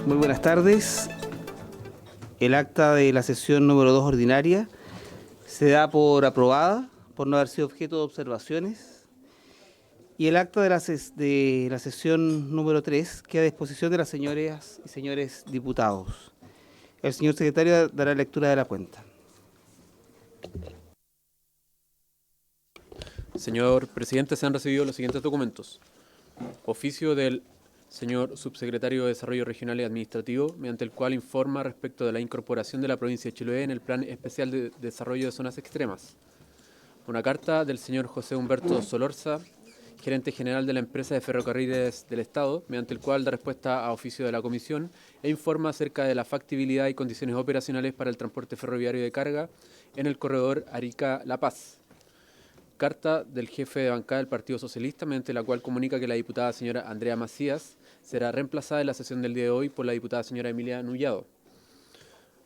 Muy buenas tardes. El acta de la sesión número 2 ordinaria se da por aprobada, por no haber sido objeto de observaciones. Y el acta de la sesión número 3 queda a disposición de las señoras y señores diputados. El señor secretario dará lectura de la cuenta. Señor presidente, se han recibido los siguientes documentos. Oficio del señor subsecretario de Desarrollo Regional y Administrativo, mediante el cual informa respecto de la incorporación de la provincia de Chiloé en el Plan Especial de Desarrollo de Zonas Extremas. Una carta del señor José Humberto Solorza, gerente general de la empresa de ferrocarriles del Estado, mediante el cual da respuesta a oficio de la Comisión e informa acerca de la factibilidad y condiciones operacionales para el transporte ferroviario de carga en el corredor Arica-La Paz. Carta del jefe de bancada del Partido Socialista, mediante la cual comunica que la diputada señora Andrea Macías será reemplazada en la sesión del día de hoy por la diputada señora Emilia Nullado.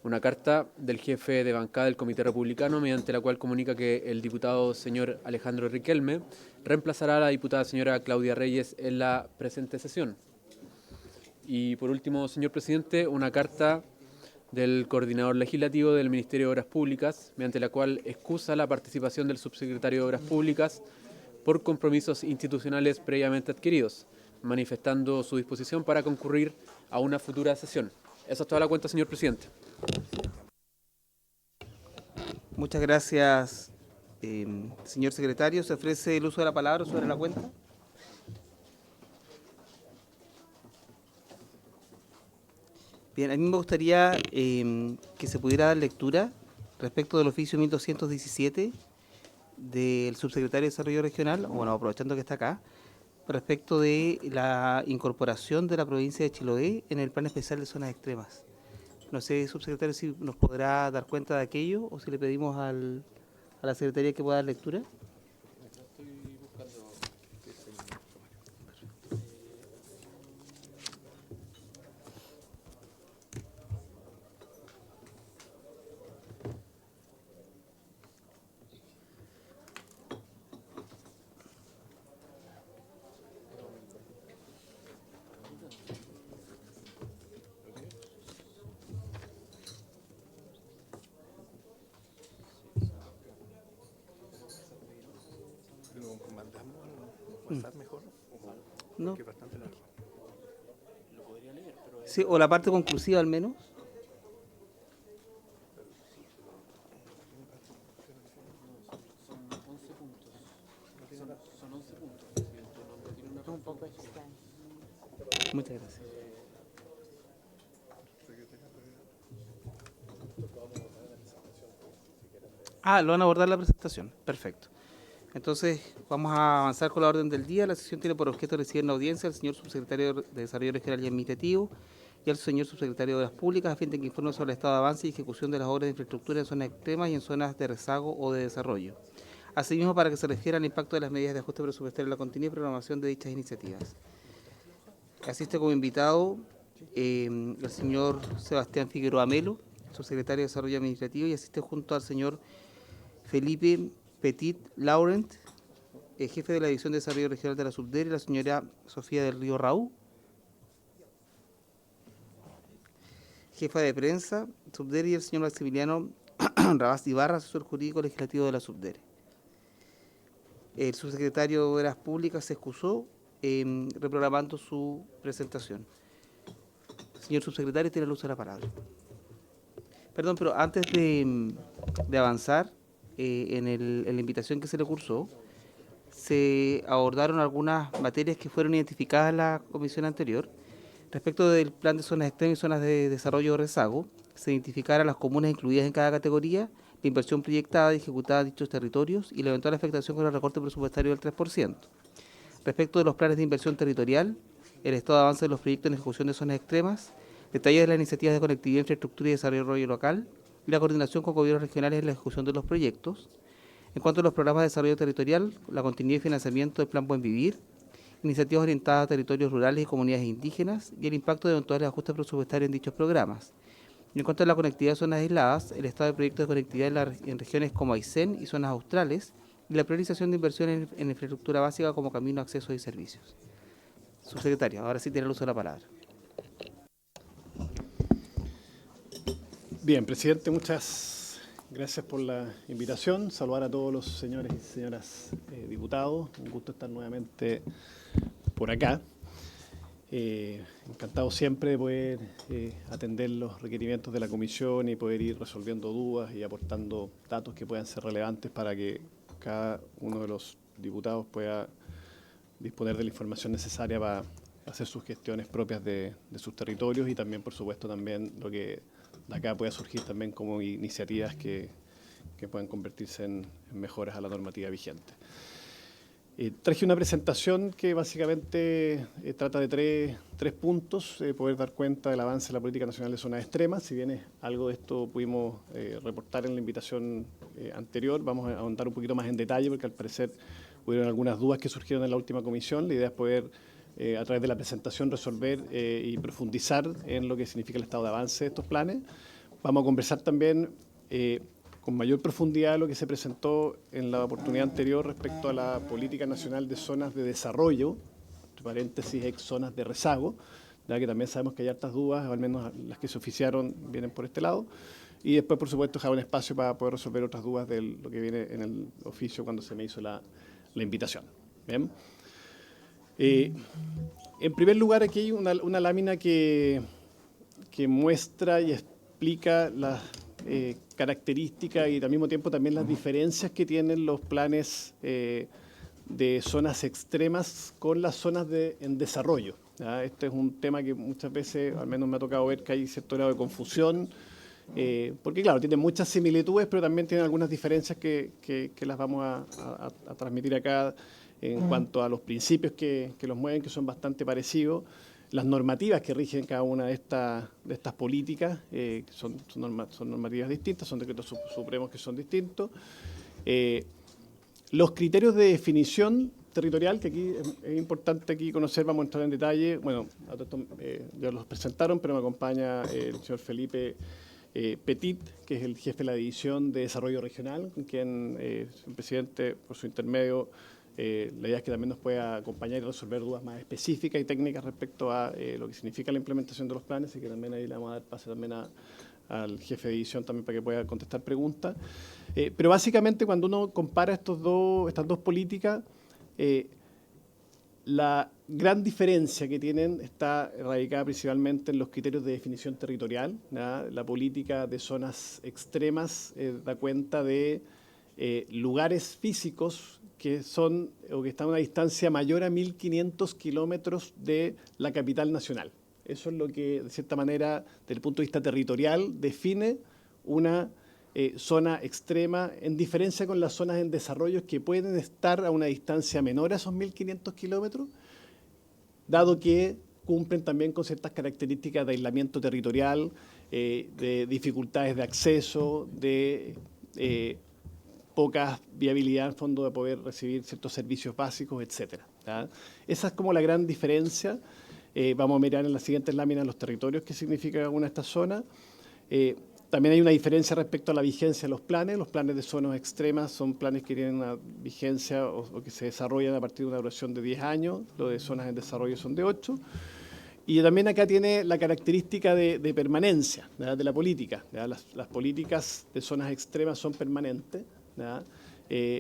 Una carta del jefe de bancada del Comité Republicano, mediante la cual comunica que el diputado señor Alejandro Riquelme reemplazará a la diputada señora Claudia Reyes en la presente sesión. Y por último, señor presidente, una carta del coordinador legislativo del Ministerio de Obras Públicas, mediante la cual excusa la participación del subsecretario de Obras Públicas por compromisos institucionales previamente adquiridos, manifestando su disposición para concurrir a una futura sesión. Esa es toda la cuenta, señor presidente. Muchas gracias, señor secretario. ¿Se ofrece el uso de la palabra sobre la cuenta? Bien, a mí me gustaría que se pudiera dar lectura respecto del oficio 1217 del subsecretario de Desarrollo Regional, bueno, aprovechando que está acá, respecto de la incorporación de la provincia de Chiloé en el Plan Especial de Zonas Extremas. No sé, subsecretario, si nos podrá dar cuenta de aquello o si le pedimos a la secretaría que pueda dar lectura. Mejor, No. que es bastante largo. Sí, o la parte conclusiva al menos. Muchas gracias. Ah, lo van a abordar la presentación. Perfecto. Entonces, vamos a avanzar con la orden del día. La sesión tiene por objeto recibir en audiencia al señor subsecretario de Desarrollo Regional y Administrativo y al señor subsecretario de Obras Públicas a fin de que informe sobre el estado de avance y ejecución de las obras de infraestructura en zonas extremas y en zonas de rezago o de desarrollo. Asimismo, para que se refiera al impacto de las medidas de ajuste presupuestario en la continuidad y programación de dichas iniciativas. Asiste como invitado el señor Sebastián Figueroa Melo, subsecretario de Desarrollo Administrativo, y asiste junto al señor Felipe Petit Laurent, jefe de la División de Desarrollo Regional de la Subdere, y la señora Sofía del Río Raúl, jefa de prensa, Subdere, y el señor Maximiliano Rabás Ibarra, asesor jurídico legislativo de la Subdere. El subsecretario de Obras Públicas se excusó reprogramando su presentación. Señor subsecretario, tiene el uso de la palabra. Perdón, pero antes de avanzar en la invitación que se le cursó, se abordaron algunas materias que fueron identificadas en la comisión anterior. Respecto del plan de zonas extremas y zonas de desarrollo o rezago, se identificaron las comunas incluidas en cada categoría, la inversión proyectada y ejecutada en dichos territorios y la eventual afectación con el recorte presupuestario del 3%. Respecto de los planes de inversión territorial, el estado de avance de los proyectos en ejecución de zonas extremas, detalles de las iniciativas de conectividad, infraestructura y desarrollo local y la coordinación con gobiernos regionales en la ejecución de los proyectos. En cuanto a los programas de desarrollo territorial, la continuidad y financiamiento del Plan Buen Vivir, iniciativas orientadas a territorios rurales y comunidades indígenas y el impacto de eventuales ajustes presupuestarios en dichos programas. Y en cuanto a la conectividad de zonas aisladas, el estado de proyectos de conectividad en regiones como Aysén y zonas australes y la priorización de inversiones en infraestructura básica como camino, acceso y servicios. Subsecretario, ahora sí tiene el uso de la palabra. Bien, presidente, muchas gracias por la invitación. Saludar a todos los señores y señoras diputados. Un gusto estar nuevamente por acá. Encantado siempre de poder atender los requerimientos de la comisión y poder ir resolviendo dudas y aportando datos que puedan ser relevantes para que cada uno de los diputados pueda disponer de la información necesaria para hacer sus gestiones propias de sus territorios y también, por supuesto, también lo que de acá pueda surgir también como iniciativas que puedan convertirse en mejoras a la normativa vigente. Traje una presentación que básicamente trata de tres puntos, poder dar cuenta del avance de la política nacional de zonas extremas. Si bien algo de esto pudimos reportar en la invitación anterior, vamos a ahondar un poquito más en detalle porque al parecer hubieron algunas dudas que surgieron en la última comisión. La idea es poder, a través de la presentación, resolver y profundizar en lo que significa el estado de avance de estos planes. Vamos a conversar también con mayor profundidad lo que se presentó en la oportunidad anterior respecto a la Política Nacional de Zonas de Desarrollo, entre paréntesis, ex zonas de rezago, ya que también sabemos que hay hartas dudas, o al menos las que se oficiaron vienen por este lado. Y después, por supuesto, dejar un espacio para poder resolver otras dudas de lo que viene en el oficio cuando se me hizo la invitación. Bien. En primer lugar, aquí hay una lámina que muestra y explica las características y al mismo tiempo también las diferencias que tienen los planes de zonas extremas con las zonas en desarrollo. ¿Ya? Este es un tema que muchas veces, al menos me ha tocado ver que hay cierto grado de confusión, porque claro, tiene muchas similitudes, pero también tiene algunas diferencias que las vamos a transmitir acá en cuanto a los principios que los mueven, que son bastante parecidos, las normativas que rigen cada una de estas políticas, son normativas distintas, son decretos supremos que son distintos. Los criterios de definición territorial, que aquí es importante aquí conocer, vamos a entrar en detalle. Bueno, ya los presentaron, pero me acompaña el señor Felipe Petit, que es el jefe de la División de Desarrollo Regional, con quien el presidente, por su intermedio, la idea es que también nos pueda acompañar y resolver dudas más específicas y técnicas respecto a lo que significa la implementación de los planes, y que también ahí le vamos a dar pase también al jefe de división también para que pueda contestar preguntas. Pero básicamente cuando uno compara estas dos políticas, la gran diferencia que tienen está radicada principalmente en los criterios de definición territorial, ¿ya? La política de zonas extremas da cuenta de lugares físicos que son o que están a una distancia mayor a 1.500 kilómetros de la capital nacional. Eso es lo que, de cierta manera, desde el punto de vista territorial, define una zona extrema, en diferencia con las zonas en desarrollo que pueden estar a una distancia menor a esos 1.500 kilómetros, dado que cumplen también con ciertas características de aislamiento territorial, de dificultades de acceso, de poca viabilidad en fondo de poder recibir ciertos servicios básicos, etcétera. Esa es como la gran diferencia. Vamos a mirar en las siguientes láminas los territorios que significa cada una de estas zonas. También hay una diferencia respecto a la vigencia de los planes. Los planes de zonas extremas son planes que tienen una vigencia o que se desarrollan a partir de una duración de 10 años. Los de zonas en desarrollo son de 8. Y también acá tiene la característica de permanencia, ¿verdad?, de la política. Las políticas de zonas extremas son permanentes.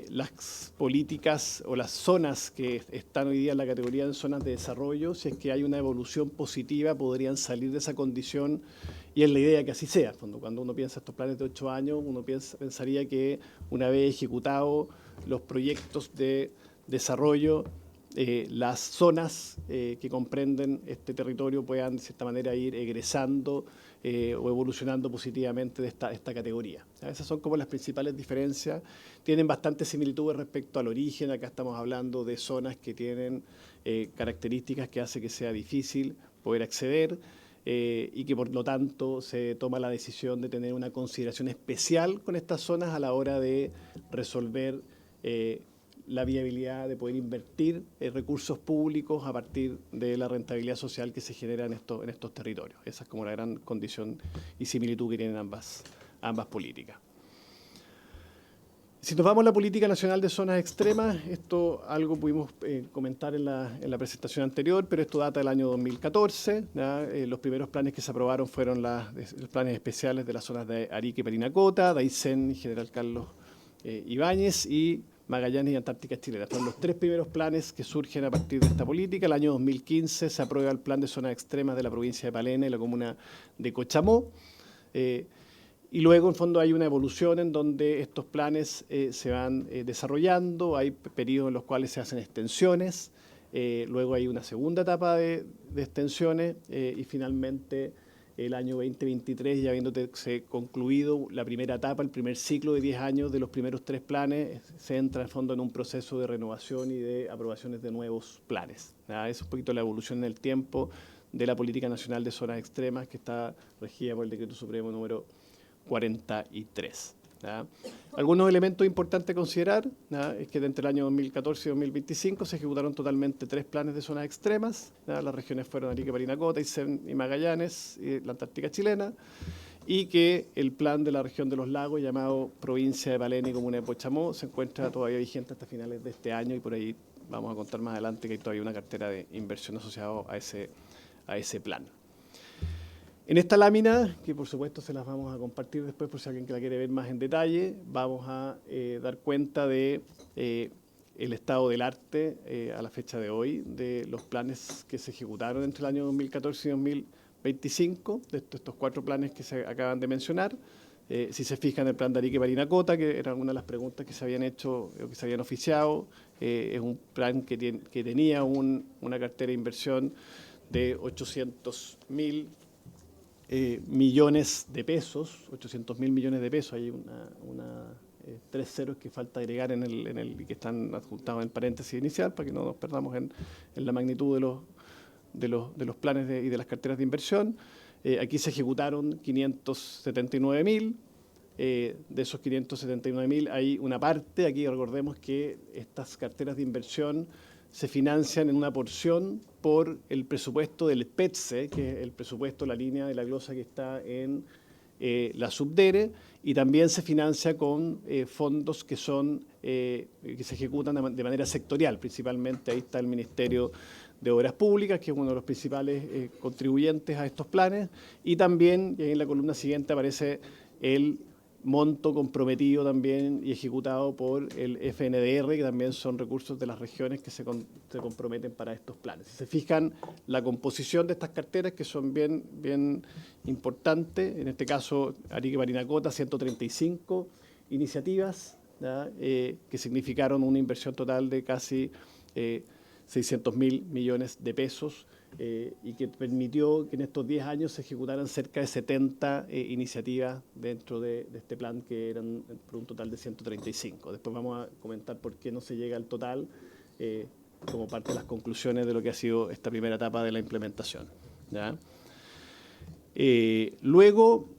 Las políticas o las zonas que están hoy día en la categoría de zonas de desarrollo, si es que hay una evolución positiva, podrían salir de esa condición, y es la idea que así sea. Cuando uno piensa estos planes de 8 años, uno pensaría que una vez ejecutados los proyectos de desarrollo, las zonas que comprenden este territorio puedan de cierta manera ir egresando o evolucionando positivamente de esta categoría. Esas son como las principales diferencias. Tienen bastantes similitudes respecto al origen. Acá estamos hablando de zonas que tienen características que hace que sea difícil poder acceder y que por lo tanto se toma la decisión de tener una consideración especial con estas zonas a la hora de resolver la viabilidad de poder invertir recursos públicos a partir de la rentabilidad social que se genera en estos territorios. Esa es como la gran condición y similitud que tienen ambas políticas. Si nos vamos a la Política Nacional de Zonas Extremas, esto algo pudimos comentar en la presentación anterior, pero esto data del año 2014. Los primeros planes que se aprobaron fueron los planes especiales de las zonas de Arica y Parinacota, de Aysén y General Carlos Ibáñez, y Magallanes y Antártica Chilena. Fueron los tres primeros planes que surgen a partir de esta política. El año 2015 se aprueba el plan de zonas extremas de la provincia de Palena y la comuna de Cochamó. Y luego, en fondo, hay una evolución en donde estos planes se van desarrollando, hay periodos en los cuales se hacen extensiones, luego hay una segunda etapa de extensiones y finalmente el año 2023, ya habiéndose concluido la primera etapa, el primer ciclo de 10 años de los primeros tres planes, se entra, en fondo, en un proceso de renovación y de aprobaciones de nuevos planes. Es un poquito la evolución en el tiempo de la Política Nacional de Zonas Extremas, que está regida por el Decreto Supremo número 43. Algunos elementos importantes a considerar es que entre el año 2014 y 2025 se ejecutaron totalmente 3 planes de zonas extremas. Las regiones fueron Arica, Parinacota, Aysén y Magallanes, y la Antártica Chilena, y que el plan de la región de los lagos, llamado Provincia de Palena y Comuna de Cochamó, se encuentra todavía vigente hasta finales de este año, y por ahí vamos a contar más adelante que hay todavía una cartera de inversión asociada a ese plan. En esta lámina, que por supuesto se las vamos a compartir después por si alguien que la quiere ver más en detalle, vamos a dar cuenta de el estado del arte a la fecha de hoy, de los planes que se ejecutaron entre el año 2014 y 2025, de estos 4 planes que se acaban de mencionar. Si se fijan en el plan de Arica y Parinacota, que eran una de las preguntas que se habían hecho o que se habían oficiado, es un plan que tenía una cartera de inversión de 800.000 millones de pesos, 800.000 millones de pesos. Hay 3 ceros que falta agregar en el que están adjuntados en el paréntesis inicial para que no nos perdamos en la magnitud de los planes y de las carteras de inversión. Aquí se ejecutaron 579.000. De esos 579.000 hay una parte, aquí recordemos que estas carteras de inversión se financian en una porción por el presupuesto del PETSE, que es el presupuesto, la línea de la glosa que está en la Subdere, y también se financia con fondos que se ejecutan de manera sectorial. Principalmente ahí está el Ministerio de Obras Públicas, que es uno de los principales contribuyentes a estos planes, y también, y ahí en la columna siguiente aparece el monto comprometido también y ejecutado por el FNDR, que también son recursos de las regiones que se comprometen para estos planes. Si se fijan, la composición de estas carteras, que son bien importantes, en este caso Arica y Parinacota, 135 iniciativas, que significaron una inversión total de casi 600.000 millones de pesos, y que permitió que en estos 10 años se ejecutaran cerca de 70 iniciativas dentro de este plan, que eran por un total de 135. Después vamos a comentar por qué no se llega al total como parte de las conclusiones de lo que ha sido esta primera etapa de la implementación. Luego,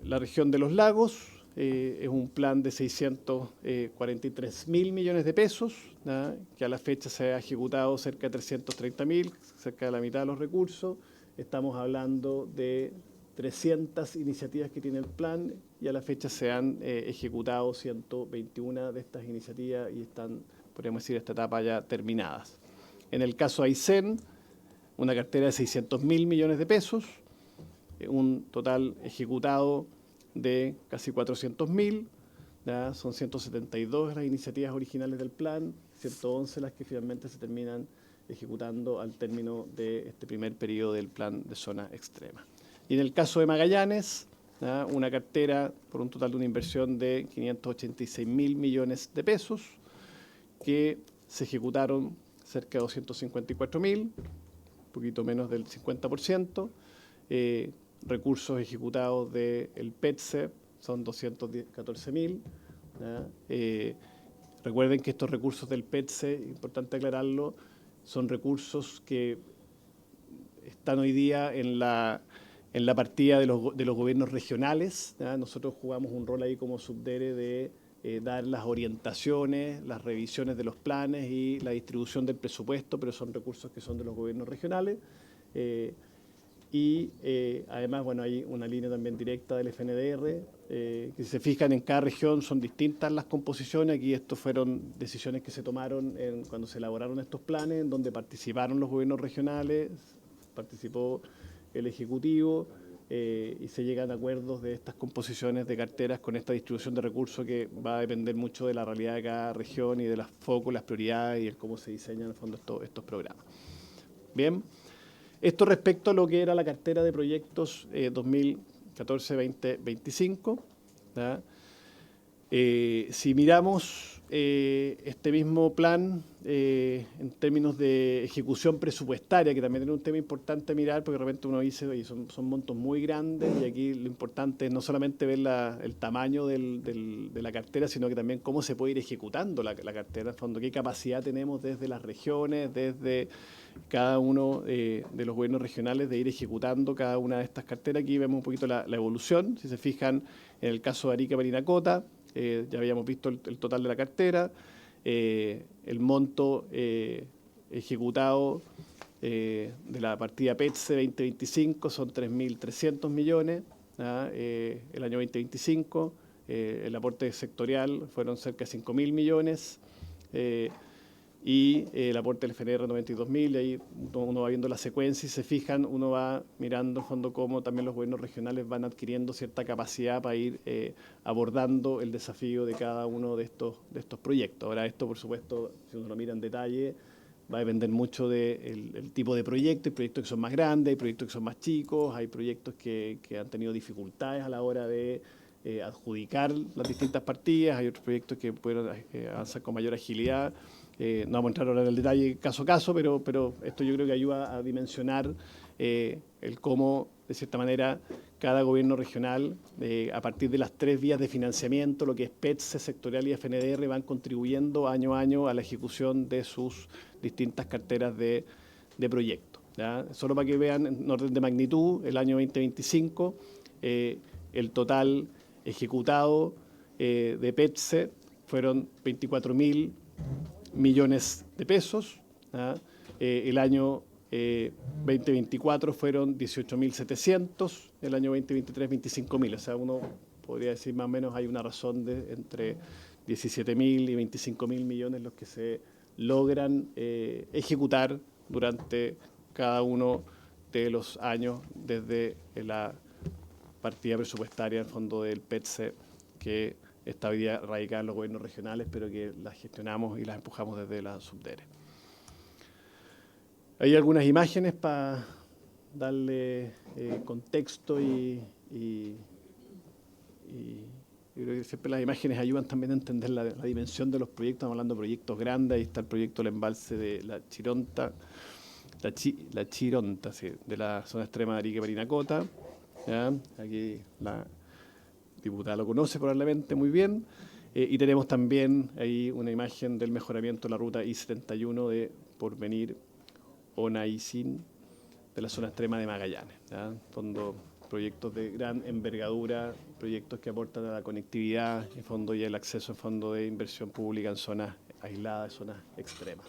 la región de los lagos es un plan de 643.000 millones de pesos, que a la fecha se ha ejecutado cerca de 330.000, cerca de la mitad de los recursos. Estamos hablando de 300 iniciativas que tiene el plan, y a la fecha se han ejecutado 121 de estas iniciativas y están, podríamos decir, esta etapa ya terminadas. En el caso de Aysén, una cartera de 600.000 millones de pesos, un total ejecutado de casi 400.000, son 172 las iniciativas originales del plan, 111 las que finalmente se terminan ejecutando al término de este primer periodo del plan de zona extrema. Y en el caso de Magallanes, una cartera por un total de una inversión de 586.000 millones de pesos, que se ejecutaron cerca de 254.000, un poquito menos del 50%, recursos ejecutados del PETSE son 214.000. Recuerden que estos recursos del PETSE, importante aclararlo, son recursos que están hoy día en la partida de los gobiernos regionales. Nosotros jugamos un rol ahí como Subdere de dar las orientaciones, las revisiones de los planes y la distribución del presupuesto, pero son recursos que son de los gobiernos regionales. y además, bueno, hay una línea también directa del FNDR, que si se fijan en cada región son distintas las composiciones. Aquí estos fueron decisiones que se tomaron cuando se elaboraron estos planes, en donde participaron los gobiernos regionales, participó el Ejecutivo, y se llegan a acuerdos de estas composiciones de carteras con esta distribución de recursos que va a depender mucho de la realidad de cada región y de los focos, las prioridades y el cómo se diseñan en el fondo estos programas. Bien. Esto respecto a lo que era la cartera de proyectos 2014-2025. Si miramos este mismo plan en términos de ejecución presupuestaria, que también era un tema importante a mirar, porque de repente uno dice, oye, son montos muy grandes, y aquí lo importante es no solamente ver el tamaño de la cartera, sino que también cómo se puede ir ejecutando la cartera, en fondo, qué capacidad tenemos desde las regiones, desde cada uno de los gobiernos regionales de ir ejecutando cada una de estas carteras. Aquí vemos un poquito la evolución. Si se fijan, en el caso de Arica Parinacota, ya habíamos visto el total de la cartera, el monto ejecutado de la partida PETSE 2025 son 3.300 millones, el año 2025, el aporte sectorial fueron cerca de 5.000 millones, y el aporte del FNR 92.000, y ahí uno va viendo la secuencia y se fijan, uno va mirando en fondo cómo también los gobiernos regionales van adquiriendo cierta capacidad para ir abordando el desafío de cada uno de estos proyectos. Ahora, esto, por supuesto, si uno lo mira en detalle, va a depender mucho del tipo de proyecto. Hay proyectos que son más grandes, hay proyectos que son más chicos, hay proyectos que han tenido dificultades a la hora de adjudicar las distintas partidas, hay otros proyectos que pueden avanzar con mayor agilidad. No vamos a entrar ahora en el detalle caso a caso, pero esto yo creo que ayuda a dimensionar el cómo, de cierta manera, cada gobierno regional, a partir de las 3 vías de financiamiento, lo que es PETSE, sectorial y FNDR, van contribuyendo año a año a la ejecución de sus distintas carteras de proyectos. Solo para que vean en orden de magnitud, el año 2025, el total ejecutado de PETSE fueron 24.000 millones de pesos. El año 2024 fueron 18.700, el año 2023 25.000. O sea, uno podría decir más o menos hay una razón de entre 17.000 y 25.000 millones los que se logran ejecutar durante cada uno de los años desde la partida presupuestaria en fondo del PETSE, que está hoy día radicada en los gobiernos regionales, pero que las gestionamos y las empujamos desde la Subdere. Hay algunas imágenes para darle contexto y yo creo que siempre las imágenes ayudan también a entender la dimensión de los proyectos. Estamos hablando de proyectos grandes. Ahí está el proyecto del embalse de la Chironta, sí, de la zona extrema de Arica Parinacota. Aquí la diputada lo conoce probablemente muy bien. Y tenemos también ahí una imagen del mejoramiento de la ruta I-71 de Porvenir Onaicín, de la zona extrema de Magallanes. Fondo, proyectos de gran envergadura, proyectos que aportan a la conectividad en fondo y el acceso en fondo de inversión pública en zonas aisladas, zonas extremas.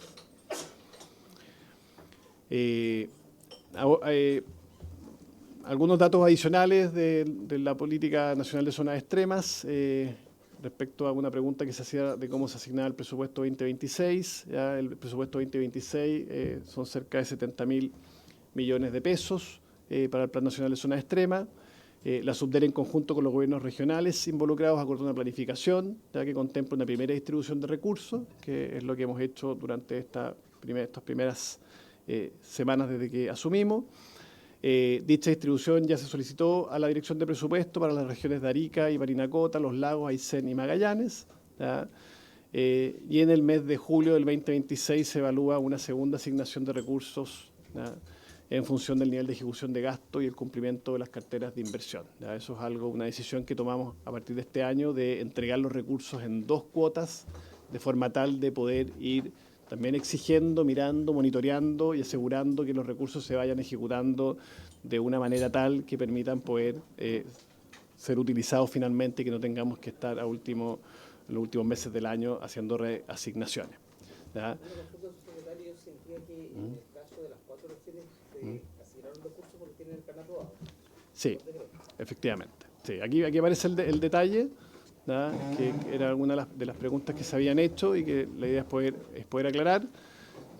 Algunos datos adicionales de la Política Nacional de Zonas Extremas respecto a una pregunta que se hacía de cómo se asignaba el presupuesto 2026. El presupuesto 2026 son cerca de 70.000 millones de pesos para el Plan Nacional de Zonas Extremas. La Subdere, en conjunto con los gobiernos regionales involucrados, acordó una planificación que contempla una primera distribución de recursos, que es lo que hemos hecho durante estas primeras semanas desde que asumimos. Dicha distribución ya se solicitó a la Dirección de Presupuesto para las regiones de Arica y Parinacota, Los Lagos, Aysén y Magallanes. Y en el mes de julio del 2026 se evalúa una segunda asignación de recursos en función del nivel de ejecución de gasto y el cumplimiento de las carteras de inversión. Eso es una decisión que tomamos a partir de este año, de entregar los recursos en 2 cuotas, de forma tal de poder ir también exigiendo, mirando, monitoreando y asegurando que los recursos se vayan ejecutando de una manera tal que permitan poder ser utilizados finalmente y que no tengamos que estar en los últimos meses del año haciendo reasignaciones. Una consulta, secretario, sentía que en el caso de las 4 regiones se Sí, efectivamente. Sí, aquí aparece el detalle, ¿ya? Que era alguna de las preguntas que se habían hecho y que la idea es poder aclarar.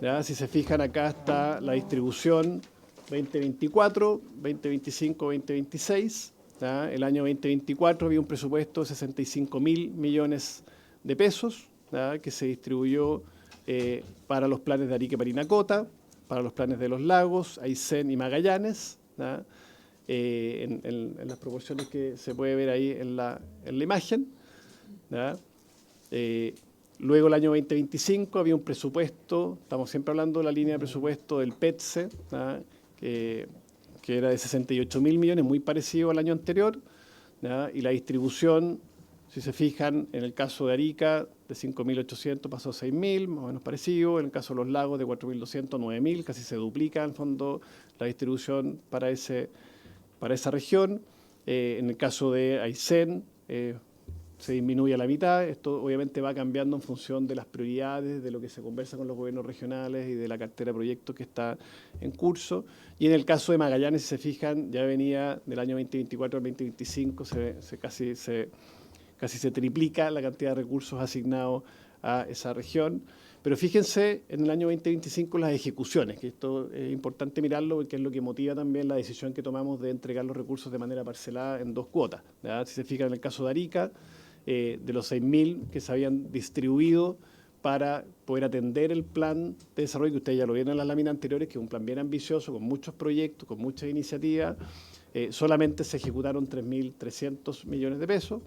¿Ya? Si se fijan, acá está la distribución 2024, 2025, 2026. ¿Ya? El año 2024 había un presupuesto de 65.000 millones de pesos, ¿ya? Que se distribuyó para los planes de Arica y Parinacota, para los planes de los lagos, Aysén y Magallanes, ¿ya? En las proporciones que se puede ver ahí en la imagen. ¿Ya? Luego el año 2025 había un presupuesto, estamos siempre hablando de la línea de presupuesto del PETSE, ¿ya? que era de 68.000 millones, muy parecido al año anterior, ¿ya? Y la distribución, si se fijan, en el caso de Arica, de 5.800 pasó a 6.000, más o menos parecido. En el caso de los lagos, de 4.200 a 9.000, casi se duplica en fondo la distribución para esa región. En el caso de Aysén, se disminuye a la mitad. Esto obviamente va cambiando en función de las prioridades, de lo que se conversa con los gobiernos regionales y de la cartera de proyectos que está en curso. Y en el caso de Magallanes, si se fijan, ya venía del año 2024 al 2025, casi se triplica la cantidad de recursos asignados a esa región. Pero fíjense en el año 2025 las ejecuciones, que esto es importante mirarlo porque es lo que motiva también la decisión que tomamos de entregar los recursos de manera parcelada en 2 cuotas. ¿Ya? Si se fijan en el caso de Arica, de los 6.000 que se habían distribuido para poder atender el plan de desarrollo, que ustedes ya lo vieron en las láminas anteriores, que es un plan bien ambicioso, con muchos proyectos, con muchas iniciativas, solamente se ejecutaron 3.300 millones de pesos.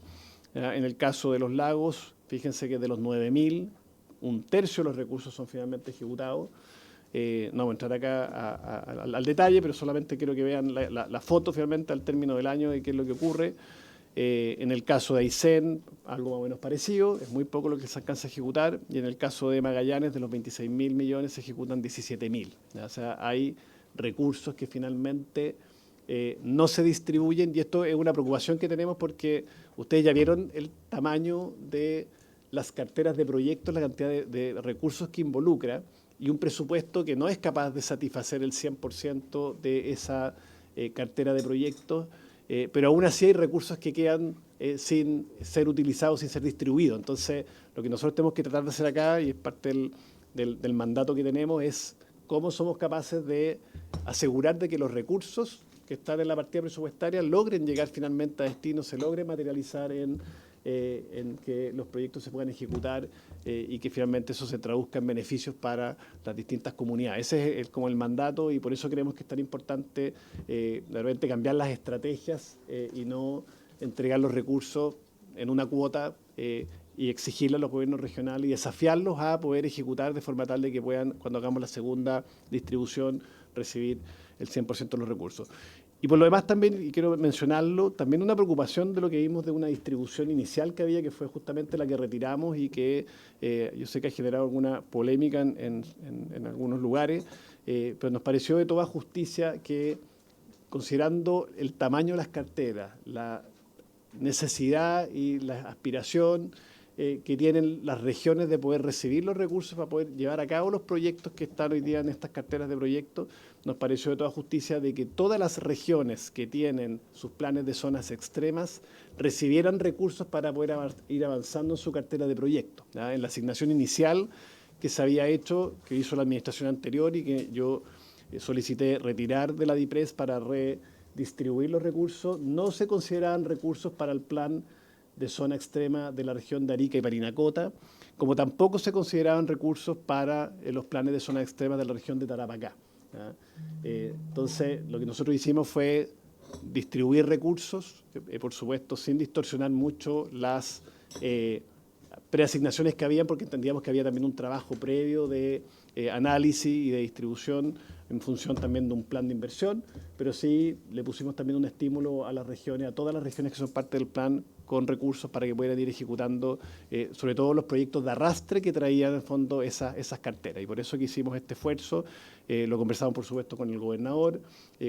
En el caso de los lagos, fíjense que de los 9.000, 1/3 de los recursos son finalmente ejecutados. No vamos a entrar acá al detalle, pero solamente quiero que vean la foto finalmente al término del año de qué es lo que ocurre. En el caso de Aysén, algo más o menos parecido, es muy poco lo que se alcanza a ejecutar, y en el caso de Magallanes, de los 26.000 millones, se ejecutan 17.000. O sea, hay recursos que finalmente no se distribuyen, y esto es una preocupación que tenemos porque ustedes ya vieron el tamaño de las carteras de proyectos, la cantidad de recursos que involucra, y un presupuesto que no es capaz de satisfacer el 100% de esa cartera de proyectos, pero aún así hay recursos que quedan sin ser utilizados, sin ser distribuidos. Entonces, lo que nosotros tenemos que tratar de hacer acá, y es parte del mandato que tenemos, es cómo somos capaces de asegurar de que los recursos que están en la partida presupuestaria logren llegar finalmente a destino, se logren materializar en que los proyectos se puedan ejecutar y que finalmente eso se traduzca en beneficios para las distintas comunidades. Ese es como el mandato, y por eso creemos que es tan importante de repente cambiar las estrategias y no entregar los recursos en una cuota y exigirle a los gobiernos regionales y desafiarlos a poder ejecutar de forma tal de que puedan, cuando hagamos la segunda distribución, recibir el 100% de los recursos. Y por lo demás también, y quiero mencionarlo, también una preocupación de lo que vimos de una distribución inicial que había, que fue justamente la que retiramos y que yo sé que ha generado alguna polémica en algunos lugares, pero nos pareció de toda justicia que, considerando el tamaño de las carteras, la necesidad y la aspiración que tienen las regiones de poder recibir los recursos para poder llevar a cabo los proyectos que están hoy día en estas carteras de proyectos, nos pareció de toda justicia de que todas las regiones que tienen sus planes de zonas extremas recibieran recursos para poder ir avanzando en su cartera de proyectos. ¿Ya? En la asignación inicial que se había hecho, que hizo la administración anterior y que yo solicité retirar de la DIPRES para redistribuir los recursos, no se consideraban recursos para el plan de zona extrema de la región de Arica y Parinacota, como tampoco se consideraban recursos para los planes de zona extrema de la región de Tarapacá. ¿Ya? Entonces, lo que nosotros hicimos fue distribuir recursos, por supuesto, sin distorsionar mucho las preasignaciones que habían, porque entendíamos que había también un trabajo previo de análisis y de distribución en función también de un plan de inversión, pero sí le pusimos también un estímulo a las regiones, a todas las regiones que son parte del plan, con recursos para que puedan ir ejecutando, sobre todo los proyectos de arrastre que traían en el fondo esas carteras. Y por eso que hicimos este esfuerzo, lo conversamos por supuesto con el gobernador,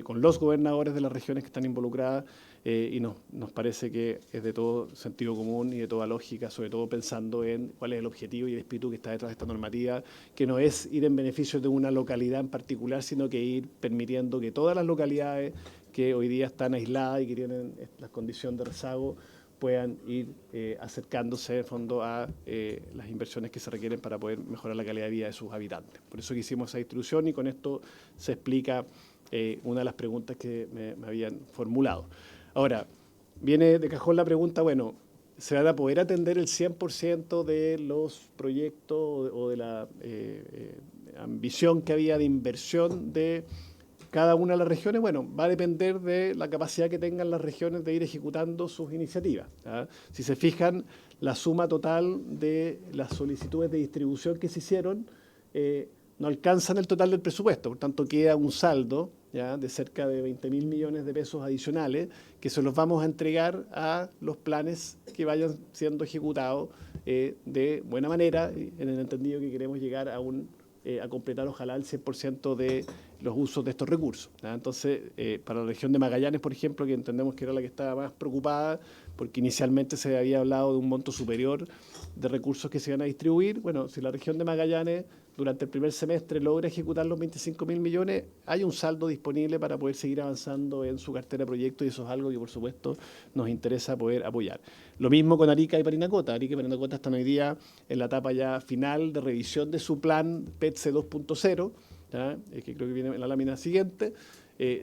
con los gobernadores de las regiones que están involucradas, y nos parece que es de todo sentido común y de toda lógica, sobre todo pensando en cuál es el objetivo y el espíritu que está detrás de esta normativa, que no es ir en beneficio de una localidad en particular, sino que ir permitiendo que todas las localidades que hoy día están aisladas y que tienen la condición de rezago puedan ir acercándose en fondo a las inversiones que se requieren para poder mejorar la calidad de vida de sus habitantes. Por eso que hicimos esa distribución y con esto se explica una de las preguntas que me habían formulado. Ahora, viene de cajón la pregunta, bueno, ¿se van a poder atender el 100% de los proyectos o de la ambición que había de inversión de cada una de las regiones? Bueno, va a depender de la capacidad que tengan las regiones de ir ejecutando sus iniciativas. Si se fijan, la suma total de las solicitudes de distribución que se hicieron no alcanzan el total del presupuesto, por tanto queda un saldo de cerca de 20.000 millones de pesos adicionales que se los vamos a entregar a los planes que vayan siendo ejecutados de buena manera, en el entendido que queremos llegar a completar ojalá el 100% de los usos de estos recursos. Entonces, para la región de Magallanes, por ejemplo, que entendemos que era la que estaba más preocupada, porque inicialmente se había hablado de un monto superior de recursos que se iban a distribuir, bueno, si la región de Magallanes durante el primer semestre logra ejecutar los 25.000 millones, hay un saldo disponible para poder seguir avanzando en su cartera de proyectos y eso es algo que, por supuesto, nos interesa poder apoyar. Lo mismo con Arica y Parinacota. Arica y Parinacota están hoy día en la etapa ya final de revisión de su plan PETSE 2.0, que creo que viene en la lámina siguiente.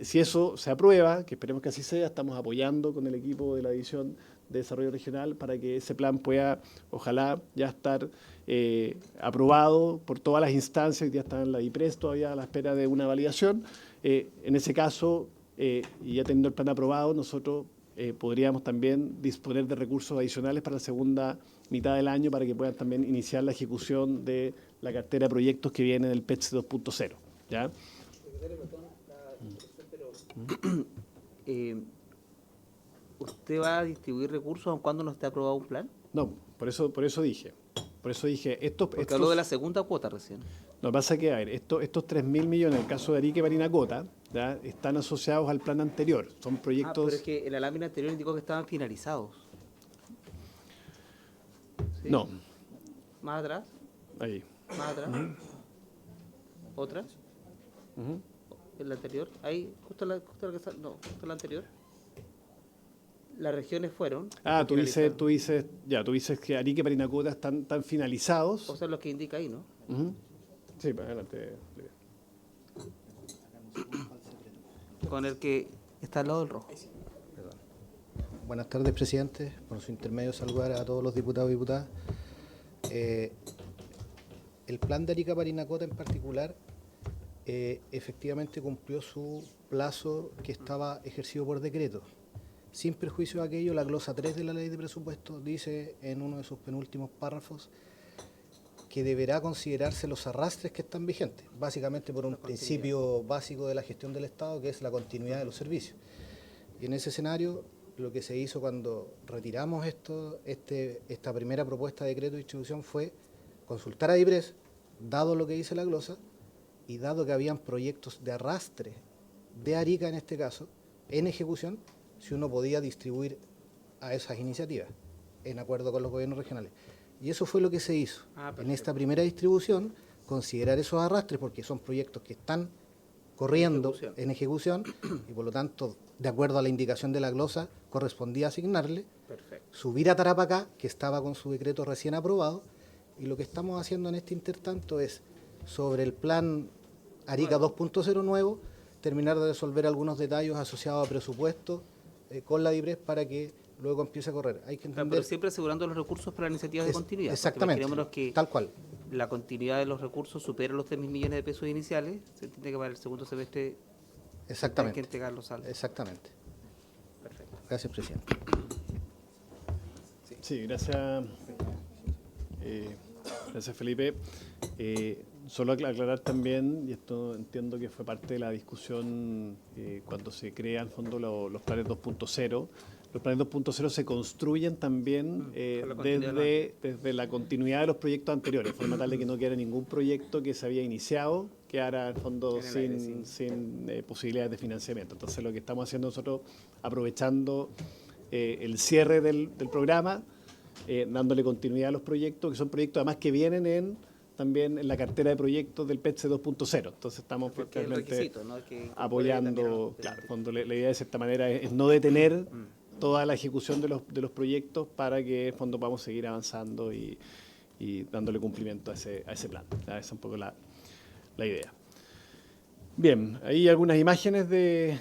Si eso se aprueba, que esperemos que así sea, estamos apoyando con el equipo de la División de Desarrollo Regional para que ese plan pueda, ojalá, ya estar aprobado por todas las instancias, ya está en la DIPRES todavía a la espera de una validación. En ese caso, y ya teniendo el plan aprobado, nosotros podríamos también disponer de recursos adicionales para la segunda mitad del año para que puedan también iniciar la ejecución de la cartera de proyectos que viene del PETS 2.0. ¿Ya? ¿Usted va a distribuir recursos aun cuando no esté aprobado un plan? No, por eso dije. Por eso dije, Porque habló de la segunda cuota recién. Lo que pasa es que, a ver, estos 3.000 millones, en el caso de Arica y Parinacota, están asociados al plan anterior. Son proyectos... pero es que en la lámina anterior indicó que estaban finalizados. ¿Sí? No. ¿Más atrás? Ahí. ¿Más atrás? ¿Otra? ¿En la anterior? Ahí, justo la anterior. Las regiones fueron... Tú dices que Arica y Parinacota están finalizados. O sea, los que indica ahí, ¿no? Sí, para adelante. Con el que está al lado del rojo. Perdón. Buenas tardes, presidente. Por su intermedio, saludar a todos los diputados y diputadas. El plan de Arica Parinacota en particular efectivamente cumplió su plazo que estaba ejercido por decreto. Sin perjuicio de aquello, la glosa 3 de la Ley de Presupuestos dice en uno de sus penúltimos párrafos que deberá considerarse los arrastres que están vigentes, básicamente por un principio básico de la gestión del Estado, que es la continuidad de los servicios. Y en ese escenario, lo que se hizo cuando retiramos esta primera propuesta de decreto de distribución fue consultar a DIPRES, dado lo que dice la glosa, y dado que habían proyectos de arrastre de Arica en este caso, en ejecución, si uno podía distribuir a esas iniciativas, en acuerdo con los gobiernos regionales. Y eso fue lo que se hizo. En esta primera distribución, considerar esos arrastres, porque son proyectos que están corriendo en ejecución y por lo tanto, de acuerdo a la indicación de la glosa, correspondía asignarle, subir a Tarapacá, que estaba con su decreto recién aprobado, y lo que estamos haciendo en este intertanto es, sobre el plan Arica 2.0 nuevo, terminar de resolver algunos detalles asociados a presupuesto con la DIPRES para que luego empiece a correr. Hay que entender... Pero siempre asegurando los recursos para iniciativas de continuidad. Exactamente, que tal cual. La continuidad de los recursos supera los 3.000 millones de pesos iniciales, se entiende que para el segundo semestre hay que entregar los saldos. Exactamente. Perfecto. Gracias, presidente. Sí, gracias. Gracias, Felipe. Solo aclarar también, y esto entiendo que fue parte de la discusión cuando se crean en fondo los planes 2.0, Los planes 2.0 se construyen también con la continuidad desde la continuidad de los proyectos anteriores, de forma tal de que no quedara ningún proyecto que se había iniciado, quedara en el fondo En el aire, sin posibilidades de financiamiento. Entonces lo que estamos haciendo nosotros, aprovechando el cierre del programa, dándole continuidad a los proyectos, que son proyectos además que vienen también en la cartera de proyectos del PETSE 2.0. Entonces estamos Porque es el finalmente requisito, ¿no? Que apoyando, claro, cuando la idea de cierta manera es no detener Mm. toda la ejecución de los proyectos para que en fondo podamos seguir avanzando y dándole cumplimiento a ese plan. Esa es un poco la idea. Bien, hay algunas imágenes de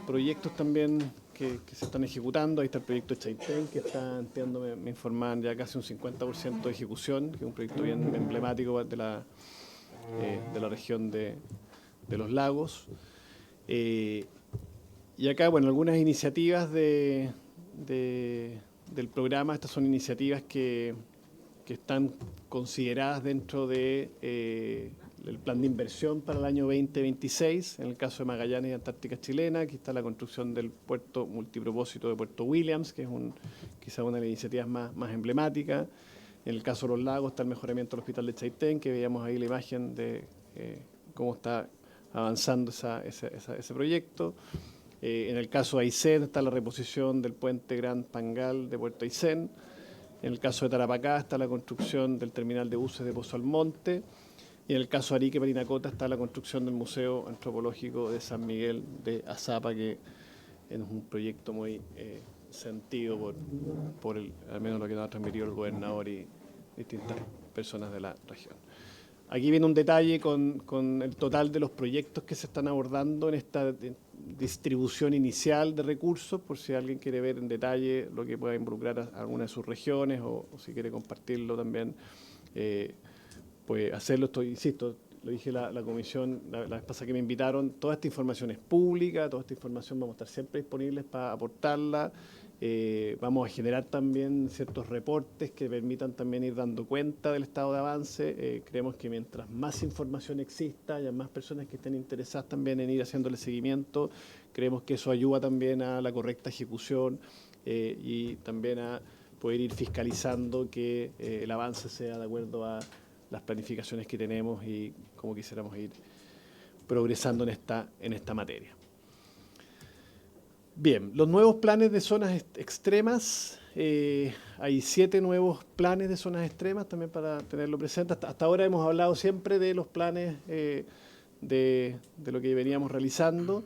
proyectos también que se están ejecutando. Ahí está el proyecto Chaitén, que está, entiendo, me informan, ya casi un 50% de ejecución, que es un proyecto bien emblemático de la región de los lagos. Y acá, bueno, algunas iniciativas del programa. Estas son iniciativas que están consideradas dentro del plan de inversión para el año 2026. En el caso de Magallanes y Antártica Chilena, aquí está la construcción del puerto multipropósito de Puerto Williams, que es quizá una de las iniciativas más emblemáticas. En el caso de los lagos está el mejoramiento del hospital de Chaitén, que veíamos ahí la imagen de cómo está avanzando ese proyecto. En el caso de Aysén está la reposición del puente Gran Pangal de Puerto Aysén. En el caso de Tarapacá está la construcción del terminal de buses de Pozo Almonte. Y en el caso de Arique Parinacota está la construcción del Museo Antropológico de San Miguel de Azapa, que es un proyecto muy sentido por al menos lo que nos ha transmitido el gobernador y distintas personas de la región. Aquí viene un detalle con el total de los proyectos que se están abordando en esta distribución inicial de recursos, por si alguien quiere ver en detalle lo que pueda involucrar a alguna de sus regiones o si quiere compartirlo también, puede hacerlo. Insisto, lo dije la comisión la vez pasada que me invitaron, toda esta información es pública, toda esta información vamos a estar siempre disponibles para aportarla. Vamos a generar también ciertos reportes que permitan también ir dando cuenta del estado de avance. Creemos que mientras más información exista, haya más personas que estén interesadas también en ir haciéndole seguimiento, creemos que eso ayuda también a la correcta ejecución y también a poder ir fiscalizando que el avance sea de acuerdo a las planificaciones que tenemos y cómo quisiéramos ir progresando en esta materia. Bien, los nuevos planes de zonas extremas, hay 7 nuevos planes de zonas extremas, también para tenerlo presente. Hasta ahora hemos hablado siempre de los planes de lo que veníamos realizando.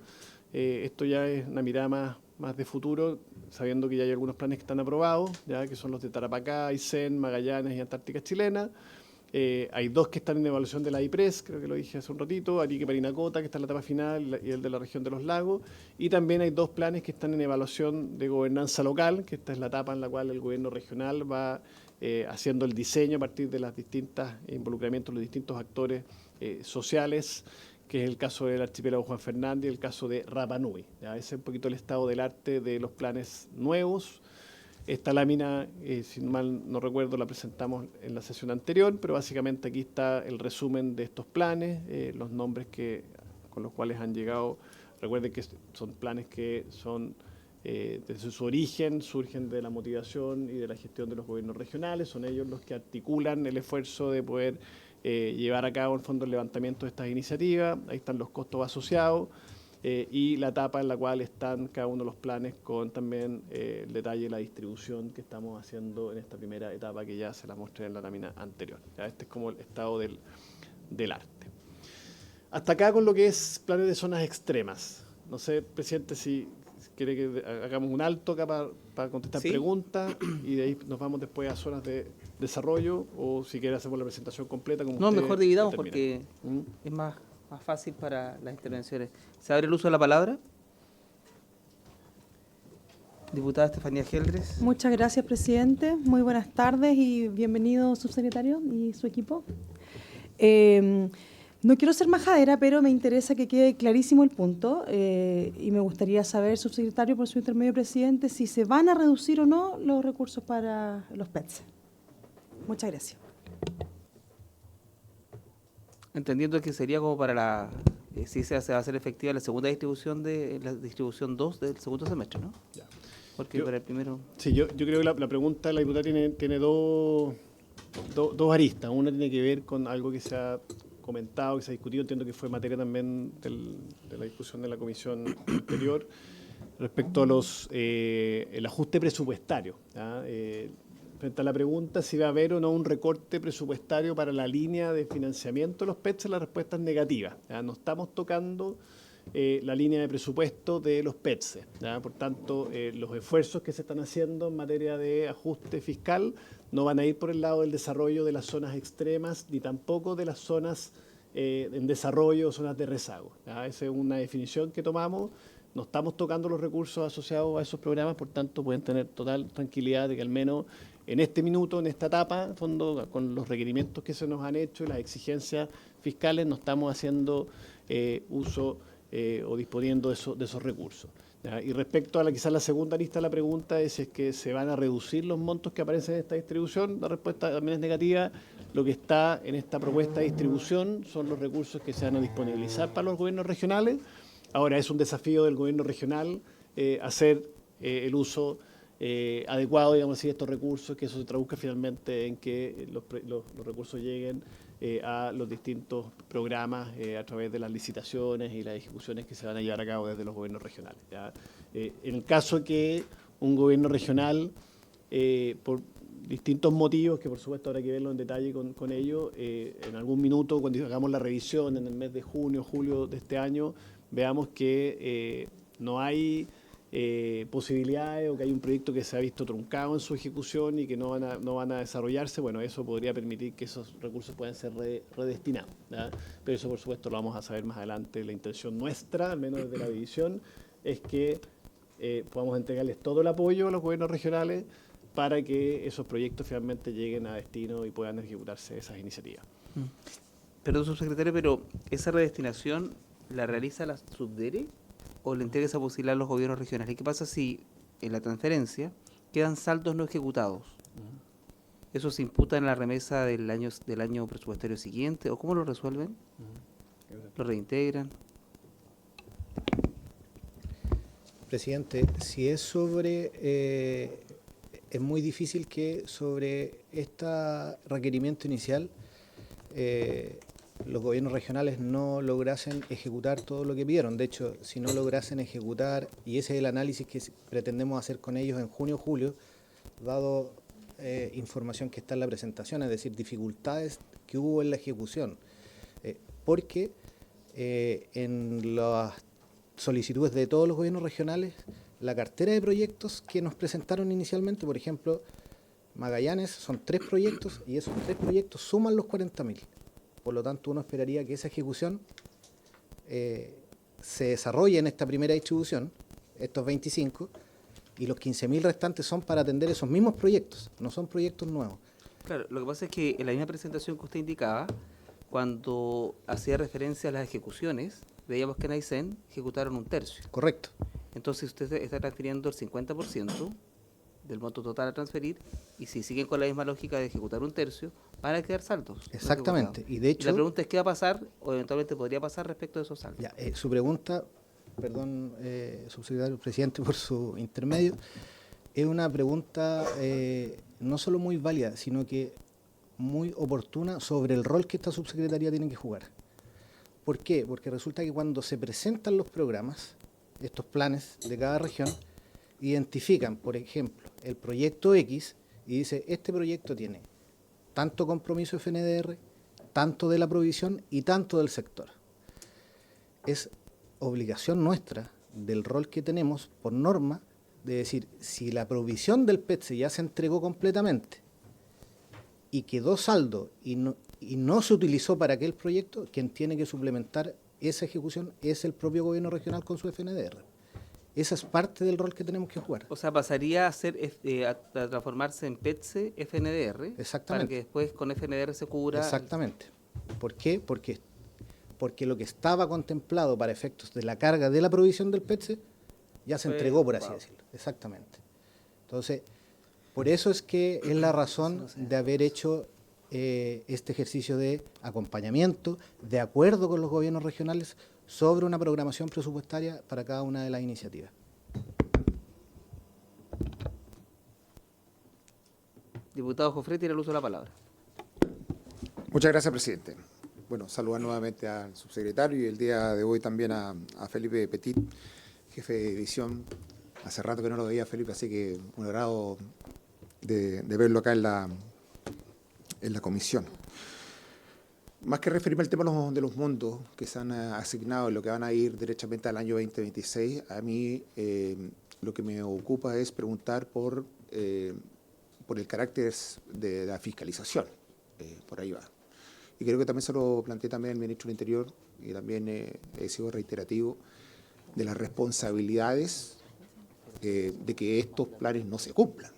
Esto ya es una mirada más de futuro, sabiendo que ya hay algunos planes que están aprobados, ya que son los de Tarapacá, Aysén, Magallanes y Antártica Chilena. Hay 2 que están en evaluación de la IPRES, creo que lo dije hace un ratito, Arique Parinacota, que está en la etapa final, y el de la región de los lagos. Y también hay 2 planes que están en evaluación de gobernanza local, que esta es la etapa en la cual el gobierno regional va haciendo el diseño a partir de las distintas involucramientos de los distintos actores sociales, que es el caso del archipiélago Juan Fernández y el caso de Rapa Nui. Ese es un poquito el estado del arte de los planes nuevos. Esta lámina, si mal no recuerdo, la presentamos en la sesión anterior, pero básicamente aquí está el resumen de estos planes, los nombres con los cuales han llegado. Recuerden que son planes que son, desde su origen, surgen de la motivación y de la gestión de los gobiernos regionales. Son ellos los que articulan el esfuerzo de poder llevar a cabo, en fondo, el levantamiento de estas iniciativas. Ahí están los costos asociados. Y la etapa en la cual están cada uno de los planes con también el detalle de la distribución que estamos haciendo en esta primera etapa que ya se la mostré en la lámina anterior. ¿Ya? Este es como el estado del arte. Hasta acá con lo que es planes de zonas extremas. No sé, presidente, si quiere que hagamos un alto acá para contestar preguntas y de ahí nos vamos después a zonas de desarrollo, o si quiere hacemos la presentación completa. Como No, usted mejor dividamos determine. porque es más fácil para las intervenciones. ¿Se abre el uso de la palabra? Diputada Estefanía Geldres. Muchas gracias, presidente. Muy buenas tardes y bienvenido, subsecretario y su equipo. No quiero ser majadera, pero me interesa que quede clarísimo el punto y me gustaría saber, subsecretario, por su intermedio, presidente, si se van a reducir o no los recursos para los PETS. Muchas gracias. Entendiendo que sería como para sí se va a hacer efectiva la segunda distribución la distribución 2 del segundo semestre, ¿no? Ya. Porque Yo- para el primero... Sí, yo creo que la pregunta de la diputada tiene dos aristas. Una tiene que ver con algo que se ha comentado, que se ha discutido, entiendo que fue materia también de la discusión de la comisión anterior, respecto a el ajuste presupuestario. ¿Ya? Frente a la pregunta si va a haber o no un recorte presupuestario para la línea de financiamiento de los PETS, la respuesta es negativa. ¿Ya? No estamos tocando la línea de presupuesto de los PETS. ¿Ya? Por tanto, los esfuerzos que se están haciendo en materia de ajuste fiscal no van a ir por el lado del desarrollo de las zonas extremas, ni tampoco de las zonas en desarrollo, zonas de rezago. ¿Ya? Esa es una definición que tomamos. No estamos tocando los recursos asociados a esos programas, por tanto, pueden tener total tranquilidad de que al menos en este minuto, en esta etapa, en fondo, con los requerimientos que se nos han hecho y las exigencias fiscales, no estamos haciendo uso o disponiendo de esos recursos. ¿Ya? Y respecto a quizás la segunda lista de la pregunta es si es que se van a reducir los montos que aparecen en esta distribución, la respuesta también es negativa. Lo que está en esta propuesta de distribución son los recursos que se van a disponibilizar para los gobiernos regionales. Ahora es un desafío del gobierno regional hacer el uso adecuado, digamos así, de estos recursos, que eso se traduzca finalmente en que los recursos lleguen a los distintos programas a través de las licitaciones y las ejecuciones que se van a llevar a cabo desde los gobiernos regionales. ¿Ya? En el caso que un gobierno regional, por distintos motivos, que por supuesto habrá que verlo en detalle con ellos, en algún minuto, cuando hagamos la revisión en el mes de junio, julio de este año, veamos que no hay posibilidades o que hay un proyecto que se ha visto truncado en su ejecución y que no van a desarrollarse, bueno, eso podría permitir que esos recursos puedan ser redestinados. ¿Ya? Pero eso, por supuesto, lo vamos a saber más adelante. La intención nuestra, al menos desde la división, es que podamos entregarles todo el apoyo a los gobiernos regionales para que esos proyectos finalmente lleguen a destino y puedan ejecutarse esas iniciativas. Perdón, subsecretario, pero ¿esa redestinación la realiza la Subdere o le entrega esa posibilidad a los gobiernos regionales? ¿Y qué pasa si en la transferencia quedan saldos no ejecutados? ¿Eso se imputa en la remesa del año presupuestario siguiente? ¿O cómo lo resuelven? ¿Lo reintegran? Presidente, si es es muy difícil que sobre este requerimiento inicial los gobiernos regionales no lograsen ejecutar todo lo que pidieron. De hecho, si no lograsen ejecutar, y ese es el análisis que pretendemos hacer con ellos en junio o julio, dado información que está en la presentación, es decir, dificultades que hubo en la ejecución. Porque en las solicitudes de todos los gobiernos regionales, la cartera de proyectos que nos presentaron inicialmente, por ejemplo, Magallanes, son 3 proyectos y esos 3 proyectos suman los 40.000. Por lo tanto, uno esperaría que esa ejecución se desarrolle en esta primera distribución, estos 25, y los 15.000 restantes son para atender esos mismos proyectos, no son proyectos nuevos. Claro, lo que pasa es que en la misma presentación que usted indicaba, cuando hacía referencia a las ejecuciones, veíamos que en Aysén ejecutaron 1/3. Correcto. Entonces usted está transfiriendo el 50% del monto total a transferir, y si siguen con la misma lógica de ejecutar 1/3, van a quedar saldos. no Exactamente. ejecutados. Y de hecho, la pregunta es qué va a pasar, o eventualmente podría pasar respecto de esos saldos. ya, su pregunta, perdón, subsecretario presidente, por su intermedio, es una pregunta no solo muy válida, sino que muy oportuna sobre el rol que esta subsecretaría tiene que jugar. ¿Por qué? Porque resulta que cuando se presentan los programas, estos planes de cada región, identifican, por ejemplo, el proyecto X y dice, este proyecto tiene tanto compromiso FNDR, tanto de la provisión y tanto del sector. Es obligación nuestra, del rol que tenemos por norma, de decir, si la provisión del PETSE ya se entregó completamente y quedó saldo y no se utilizó para aquel proyecto, quien tiene que suplementar esa ejecución es el propio gobierno regional con su FNDR. Esa es parte del rol que tenemos que jugar. O sea, pasaría a ser a transformarse en PETSE FNDR, Exactamente. para que después con FNDR se cubra. Exactamente. ¿Por qué? Porque lo que estaba contemplado para efectos de la carga de la provisión del PETSE ya se Fue entregó, por así ocupado. decirlo. Exactamente. Entonces, por eso es que es la razón de haber hecho este ejercicio de acompañamiento, de acuerdo con los gobiernos regionales, sobre una programación presupuestaria para cada una de las iniciativas. Diputado Jofré, tiene el uso de la palabra. Muchas gracias, presidente. Bueno, saludar nuevamente al subsecretario y el día de hoy también a Felipe Petit, jefe de división. Hace rato que no lo veía, Felipe, así que un agrado de verlo acá en la comisión. Más que referirme al tema de los montos que se han asignado y lo que van a ir derechamente al año 2026, a mí lo que me ocupa es preguntar por el carácter de la fiscalización. Por ahí va. Y creo que también se lo planteé también al ministro del Interior, y también he sido reiterativo, de las responsabilidades de que estos planes no se cumplan.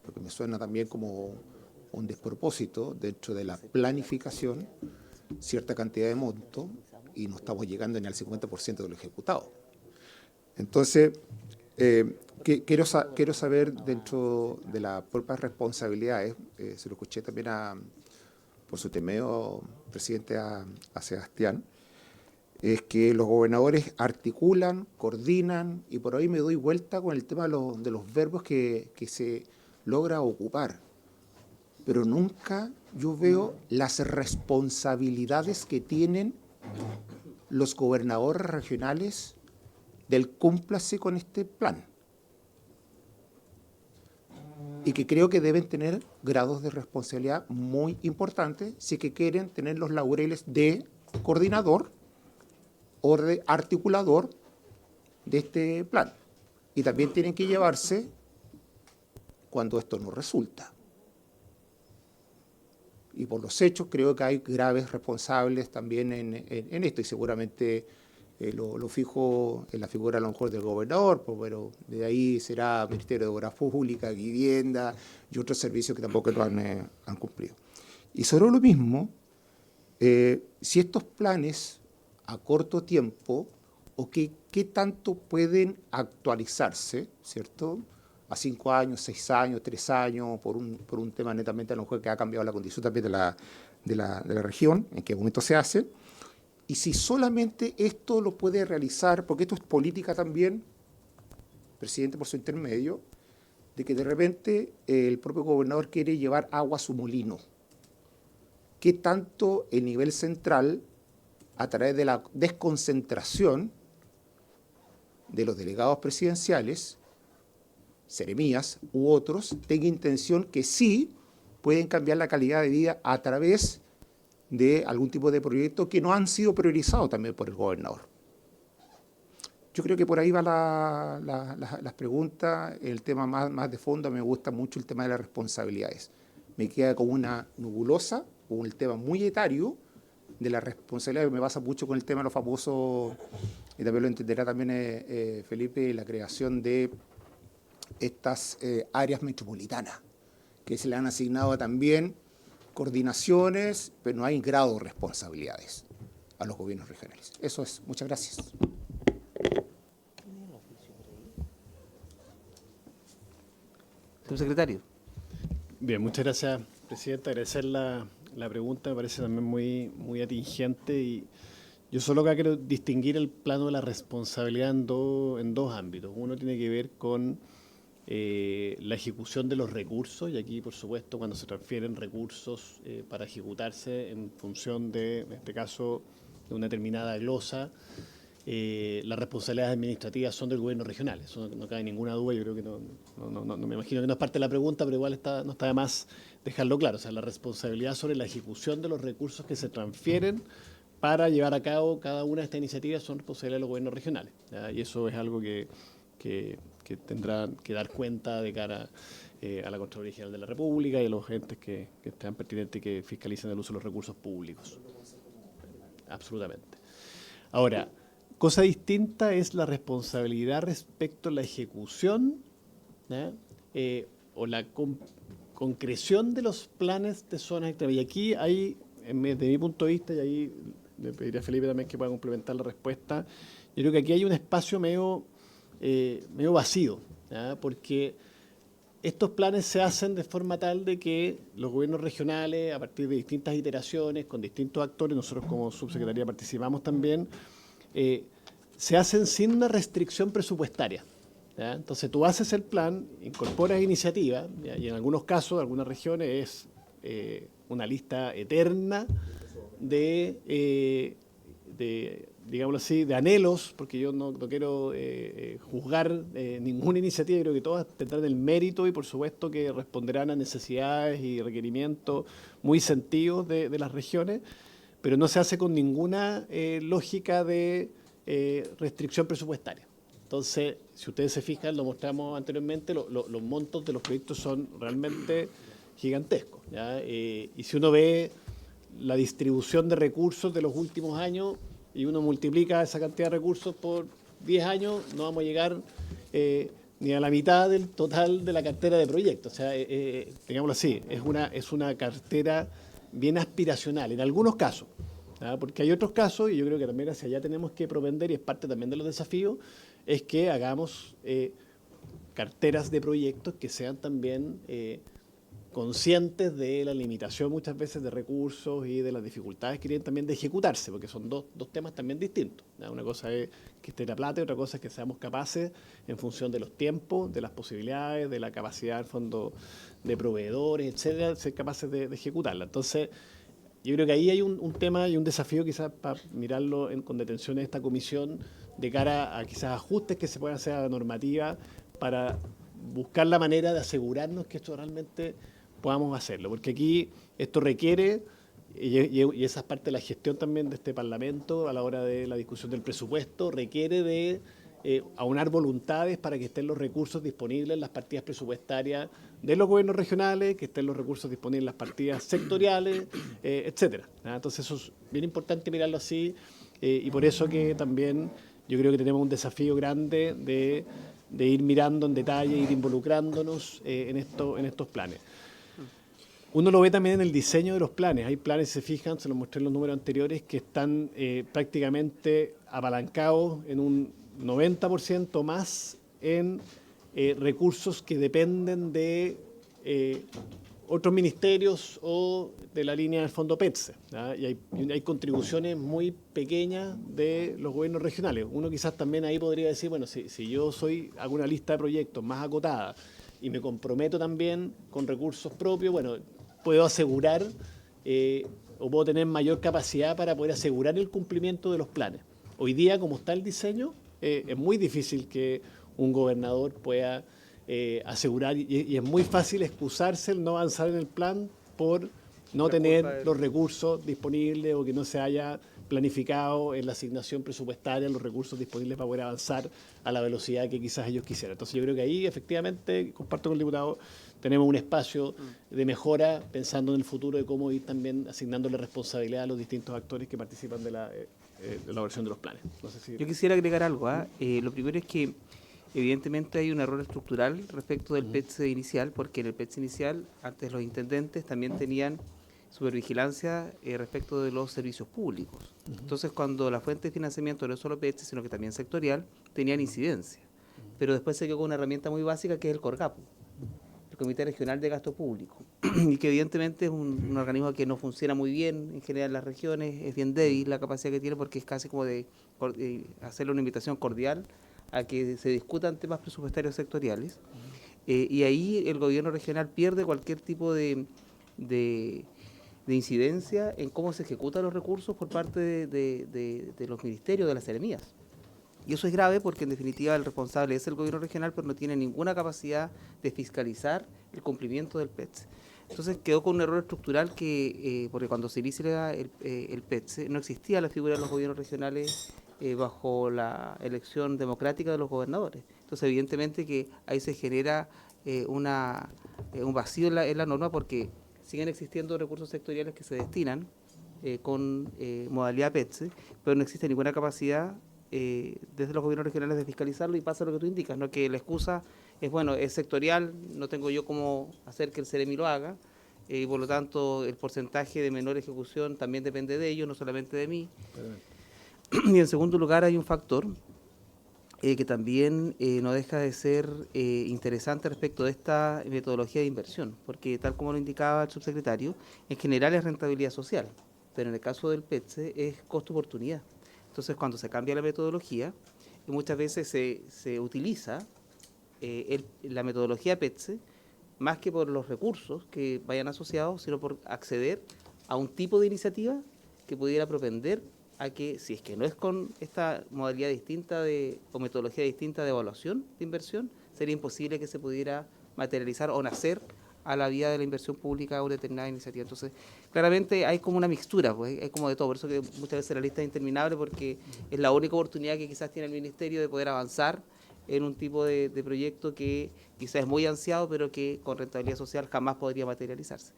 Porque me suena también como un despropósito dentro de la planificación, cierta cantidad de monto, y no estamos llegando ni al 50% de lo ejecutado. Entonces, quiero saber dentro de las propias responsabilidades, se lo escuché también por su temeo, presidente, a Sebastián, es que los gobernadores articulan, coordinan, y por ahí me doy vuelta con el tema de los verbos que se logra ocupar. Pero nunca yo veo las responsabilidades que tienen los gobernadores regionales del cúmplase con este plan. Y que creo que deben tener grados de responsabilidad muy importantes si que quieren tener los laureles de coordinador o de articulador de este plan. Y también tienen que llevarse cuando esto no resulta. Y por los hechos creo que hay graves responsables también en esto, y seguramente lo fijo en la figura a lo mejor del gobernador, pero de ahí será Ministerio de Obras Públicas, Vivienda y otros servicios que tampoco lo han cumplido. Y sobre lo mismo, si estos planes a corto tiempo, o qué tanto pueden actualizarse, ¿cierto?, a 5 años, 6 años, 3 años, por un tema netamente a lo mejor que ha cambiado la condición también de la región, en qué momento se hace, y si solamente esto lo puede realizar, porque esto es política también, presidente, por su intermedio, de que de repente el propio gobernador quiere llevar agua a su molino. ¿Qué tanto el nivel central, a través de la desconcentración de los delegados presidenciales, seremías u otros, tenga intención que sí pueden cambiar la calidad de vida a través de algún tipo de proyectos que no han sido priorizados también por el gobernador? Yo creo que por ahí van las preguntas. El tema más de fondo, me gusta mucho el tema de las responsabilidades. Me queda como una nebulosa, como el tema muy etario de la responsabilidad, que me pasa mucho con el tema de los famosos, y también lo entenderá también Felipe, la creación de estas áreas metropolitanas, que se le han asignado también coordinaciones, pero no hay grado de responsabilidades a los gobiernos regionales. Eso es. Muchas gracias. Subsecretario. Bien, muchas gracias, presidente. Agradecer la pregunta, me parece también muy atingente, y yo solo acá quiero distinguir el plano de la responsabilidad en dos ámbitos. Uno tiene que ver con la ejecución de los recursos, y aquí, por supuesto, cuando se transfieren recursos para ejecutarse en función de, en este caso, de una determinada glosa, las responsabilidades administrativas son del gobierno regional. Eso no cabe ninguna duda. Yo creo que no me imagino que no es parte de la pregunta, pero igual no está de más dejarlo claro. O sea, la responsabilidad sobre la ejecución de los recursos que se transfieren para llevar a cabo cada una de estas iniciativas son responsabilidad de los gobiernos regionales, ¿ya? Y eso es algo que tendrán que dar cuenta de cara a la Contraloría General de la República y a los entes que estén pertinentes y que fiscalicen el uso de los recursos públicos. Absolutamente. Ahora, cosa distinta es la responsabilidad respecto a la ejecución, ¿ya? O la concreción de los planes de zonas extremas. Y aquí hay, desde mi punto de vista, y ahí le pediría a Felipe también que pueda complementar la respuesta, yo creo que aquí hay un espacio medio vacío, ¿ya? Porque estos planes se hacen de forma tal de que los gobiernos regionales, a partir de distintas iteraciones, con distintos actores, nosotros como subsecretaría participamos también, se hacen sin una restricción presupuestaria. ¿Ya? Entonces tú haces el plan, incorporas iniciativa, ¿ya? Y en algunos casos, en algunas regiones, es una lista eterna digámoslo así, de anhelos, porque yo no quiero juzgar ninguna iniciativa, creo que todas tendrán el mérito y por supuesto que responderán a necesidades y requerimientos muy sentidos de las regiones, pero no se hace con ninguna lógica de restricción presupuestaria. Entonces, si ustedes se fijan, lo mostramos anteriormente, los montos de los proyectos son realmente gigantescos, ¿ya? Y si uno ve la distribución de recursos de los últimos años y uno multiplica esa cantidad de recursos por 10 años, no vamos a llegar ni a la mitad del total de la cartera de proyectos. O sea, digámoslo así, es una cartera bien aspiracional, en algunos casos, ¿ya? Porque hay otros casos, y yo creo que también hacia allá tenemos que propender, y es parte también de los desafíos, es que hagamos carteras de proyectos que sean también conscientes de la limitación muchas veces de recursos y de las dificultades que tienen también de ejecutarse, porque son dos temas también distintos, ¿ya? Una cosa es que esté la plata y otra cosa es que seamos capaces, en función de los tiempos, de las posibilidades, de la capacidad del fondo de proveedores, etcétera, ser capaces de ejecutarla. Entonces, yo creo que ahí hay un tema y un desafío quizás para mirarlo con detención en esta comisión de cara a quizás ajustes que se puedan hacer a la normativa para buscar la manera de asegurarnos que esto realmente podamos hacerlo. Porque aquí esto requiere, y esa es parte de la gestión también de este Parlamento a la hora de la discusión del presupuesto, requiere de aunar voluntades para que estén los recursos disponibles en las partidas presupuestarias de los gobiernos regionales, que estén los recursos disponibles en las partidas sectoriales, etcétera. Entonces eso es bien importante mirarlo así, y por eso que también yo creo que tenemos un desafío grande de ir mirando en detalle, ir involucrándonos en estos planes. Uno lo ve también en el diseño de los planes. Hay planes, si se fijan, se los mostré en los números anteriores, que están prácticamente apalancados en un 90% más en recursos que dependen de otros ministerios o de la línea del fondo PETSE, ¿ya? Y hay contribuciones muy pequeñas de los gobiernos regionales. Uno quizás también ahí podría decir, bueno, si yo hago una lista de proyectos más acotada y me comprometo también con recursos propios, bueno, puedo asegurar o puedo tener mayor capacidad para poder asegurar el cumplimiento de los planes. Hoy día, como está el diseño, es muy difícil que un gobernador pueda asegurar, y es muy fácil excusarse el no avanzar en el plan por no tener los recursos disponibles o que no se haya planificado en la asignación presupuestaria los recursos disponibles para poder avanzar a la velocidad que quizás ellos quisieran. Entonces yo creo que ahí efectivamente, comparto con el diputado, tenemos un espacio de mejora pensando en el futuro de cómo ir también asignándole responsabilidad a los distintos actores que participan de la elaboración de los planes. No sé si... Yo quisiera agregar algo. Lo primero es que evidentemente hay un error estructural respecto del PETSE inicial, porque en el PETSE inicial antes los intendentes también tenían supervigilancia respecto de los servicios públicos. Entonces, cuando la fuente de financiamiento no es solo PETSE, sino que también sectorial, tenían incidencia. Pero después se quedó con una herramienta muy básica que es el CORGAPO, el Comité Regional de Gasto Público, y que evidentemente es un organismo que no funciona muy bien en general en las regiones, es bien débil la capacidad que tiene porque es casi como de hacerle una invitación cordial a que se discutan temas presupuestarios sectoriales, y ahí el gobierno regional pierde cualquier tipo de incidencia en cómo se ejecutan los recursos por parte de los ministerios, de las seremías. Y eso es grave porque en definitiva el responsable es el gobierno regional, pero no tiene ninguna capacidad de fiscalizar el cumplimiento del PETSE. Entonces quedó con un error estructural que, porque cuando se inicia el PETSE no existía la figura de los gobiernos regionales bajo la elección democrática de los gobernadores. Entonces evidentemente que ahí se genera un vacío en la norma porque siguen existiendo recursos sectoriales que se destinan con modalidad PETSE, pero no existe ninguna capacidad desde los gobiernos regionales de fiscalizarlo, y pasa lo que tú indicas, ¿no? Que la excusa es, bueno, es sectorial, no tengo yo cómo hacer que el CEREMI lo haga, y por lo tanto el porcentaje de menor ejecución también depende de ellos, no solamente de mí. Y en segundo lugar hay un factor que también no deja de ser interesante respecto de esta metodología de inversión, porque tal como lo indicaba el subsecretario, en general es rentabilidad social, pero en el caso del PETSE es costo-oportunidad. Entonces, cuando se cambia la metodología, y muchas veces se utiliza la metodología PETSE más que por los recursos que vayan asociados, sino por acceder a un tipo de iniciativa que pudiera propender a que, si es que no es con esta modalidad distinta o metodología distinta de evaluación de inversión, sería imposible que se pudiera materializar o nacer a la vía de la inversión pública una determinada iniciativa. Entonces, claramente hay como una mixtura, pues, hay como de todo. Por eso que muchas veces la lista es interminable, porque es la única oportunidad que quizás tiene el Ministerio de poder avanzar en un tipo de proyecto que quizás es muy ansiado, pero que con rentabilidad social jamás podría materializarse.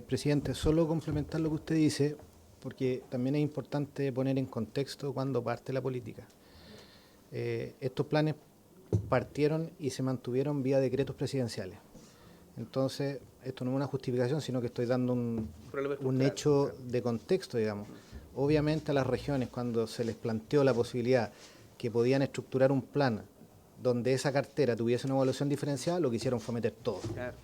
Presidente, solo complementar lo que usted dice, porque también es importante poner en contexto cuándo parte la política. Estos planes partieron y se mantuvieron vía decretos presidenciales. Entonces, esto no es una justificación, sino que estoy dando un hecho de contexto, digamos. Obviamente a las regiones, cuando se les planteó la posibilidad que podían estructurar un plan donde esa cartera tuviese una evaluación diferenciada, lo quisieron fue meter todo. Claro.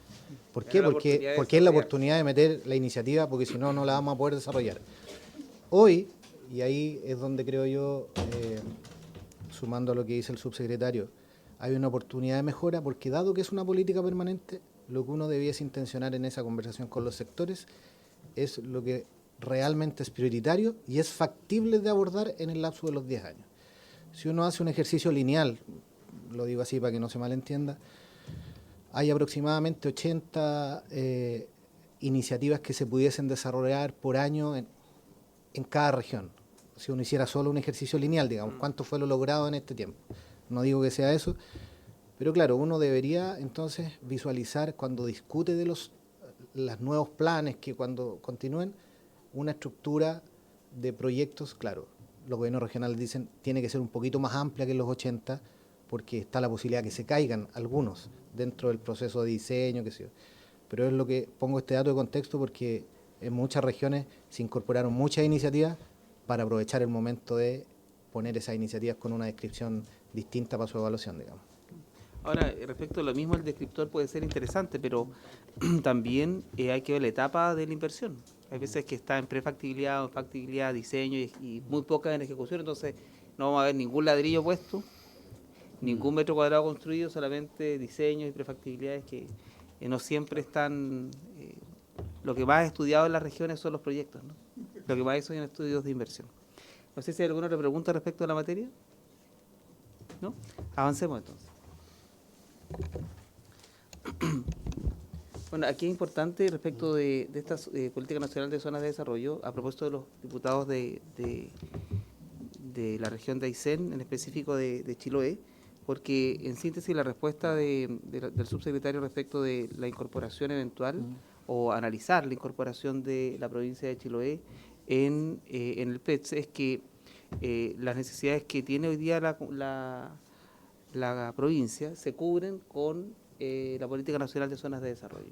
¿Por qué? Porque es la oportunidad de meter la iniciativa, porque si no, no la vamos a poder desarrollar. Hoy, y ahí es donde creo yo, sumando a lo que dice el subsecretario, hay una oportunidad de mejora, porque dado que es una política permanente, lo que uno debiese intencionar en esa conversación con los sectores es lo que realmente es prioritario y es factible de abordar en el lapso de los 10 años. Si uno hace un ejercicio lineal, lo digo así para que no se malentienda, hay aproximadamente 80 iniciativas que se pudiesen desarrollar por año en cada región. Si uno hiciera solo un ejercicio lineal, digamos, ¿cuánto fue lo logrado en este tiempo? No digo que sea eso, pero claro, uno debería entonces visualizar cuando discute de los nuevos planes, que cuando continúen, una estructura de proyectos, claro, los gobiernos regionales dicen tiene que ser un poquito más amplia que los 80, porque está la posibilidad que se caigan algunos dentro del proceso de diseño, qué sé yo. Pero es lo que pongo este dato de contexto porque en muchas regiones se incorporaron muchas iniciativas para aprovechar el momento de poner esas iniciativas con una descripción distinta para su evaluación, digamos. Ahora, respecto a lo mismo, el descriptor puede ser interesante, pero también hay que ver la etapa de la inversión. Hay veces que está en prefactibilidad, en factibilidad, diseño y muy poca en ejecución, entonces no vamos a ver ningún ladrillo puesto, ningún metro cuadrado construido, solamente diseños y prefactibilidades que no siempre están... lo que más estudiado en las regiones son los proyectos, ¿no? Lo que más son estudios de inversión. No sé si hay alguna otra pregunta respecto a la materia. ¿No? Avancemos entonces. Bueno, aquí es importante respecto de esta Política Nacional de Zonas de Desarrollo, a propósito de los diputados de la región de Aysén, en específico de Chiloé, porque en síntesis la respuesta del subsecretario respecto de la incorporación eventual o analizar la incorporación de la provincia de Chiloé en el PETS es que las necesidades que tiene hoy día la provincia se cubren con la Política Nacional de Zonas de Desarrollo,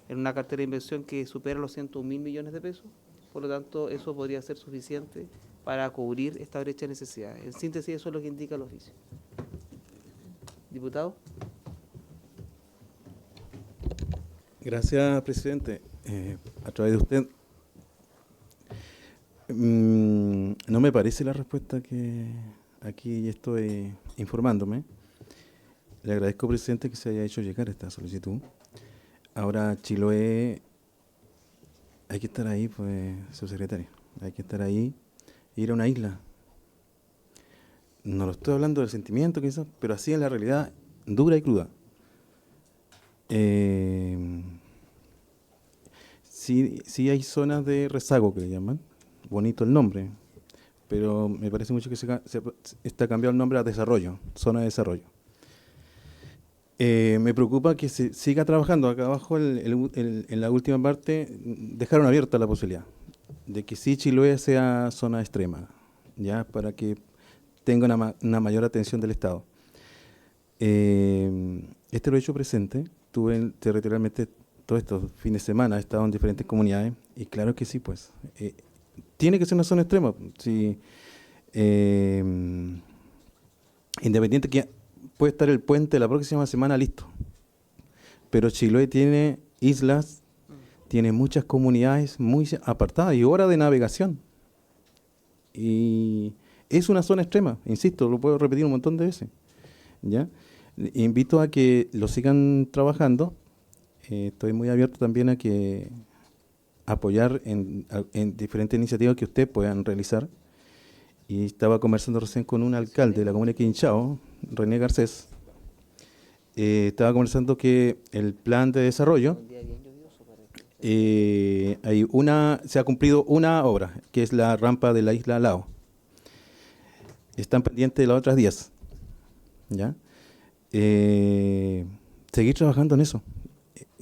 en una cartera de inversión que supera los 101.000 millones de pesos. Por lo tanto, eso podría ser suficiente para cubrir esta brecha de necesidades. En síntesis, eso es lo que indica el oficio. Diputado. Gracias, presidente. A través de usted, no me parece la respuesta que aquí estoy informándome. Le agradezco, presidente, que se haya hecho llegar esta solicitud. Ahora, Chiloé, hay que estar ahí, pues, subsecretario. Hay que estar ahí, ir a una isla. No lo estoy hablando del sentimiento, quizás, pero así es la realidad dura y cruda. Sí hay zonas de rezago que le llaman, bonito el nombre, pero me parece mucho que se está cambiando el nombre a desarrollo, zona de desarrollo. Me preocupa que se siga trabajando. Acá abajo, en la última parte, dejaron abierta la posibilidad de que sí Chiloé sea zona extrema, ya para que tenga una mayor atención del Estado. Este lo he hecho presente. Estuve territorialmente todos estos fines de semana, he estado en diferentes comunidades y claro que sí, pues. Tiene que ser una zona extrema. Sí, independiente que puede estar el puente la próxima semana listo. Pero Chiloé tiene islas, tiene muchas comunidades muy apartadas y horas de navegación. y es una zona extrema, insisto, lo puedo repetir un montón de veces, ¿ya? Invito a que lo sigan trabajando. Estoy muy abierto también a que apoyar en diferentes iniciativas que ustedes puedan realizar. Y estaba conversando recién con un alcalde de la comuna de Quinchao, René Garcés. Estaba conversando que el plan de desarrollo, se ha cumplido una obra, que es la rampa de la isla Lao. Están pendientes de las otras 10. ¿Ya? Seguir trabajando en eso.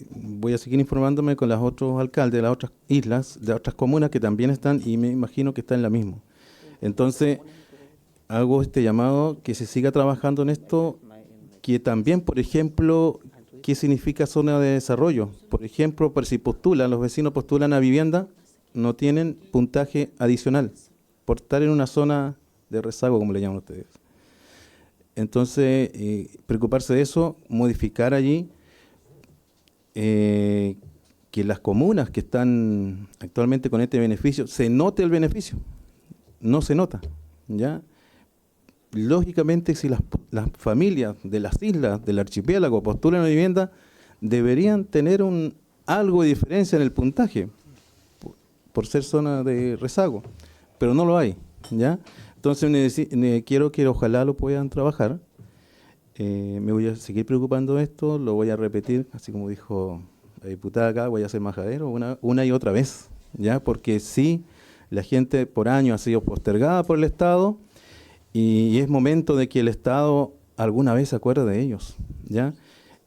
Voy a seguir informándome con los otros alcaldes de las otras islas, de otras comunas que también están, y me imagino que están en la misma. Entonces, hago este llamado que se siga trabajando en esto, que también, por ejemplo, ¿qué significa zona de desarrollo? Por ejemplo, si los vecinos postulan a vivienda, no tienen puntaje adicional por estar en una zona de rezago, como le llaman ustedes. Entonces, preocuparse de eso, modificar allí, que las comunas que están actualmente con este beneficio, se note el beneficio. No se nota, ¿ya? Lógicamente, si las familias de las islas, del archipiélago, postulan a vivienda, deberían tener algo de diferencia en el puntaje, por ser zona de rezago, pero no lo hay, ¿ya? Entonces, quiero que ojalá lo puedan trabajar. Me voy a seguir preocupando de esto, lo voy a repetir, así como dijo la diputada acá, voy a ser majadero una y otra vez, ¿ya? Porque sí, la gente por años ha sido postergada por el Estado y es momento de que el Estado alguna vez se acuerde de ellos, ¿ya?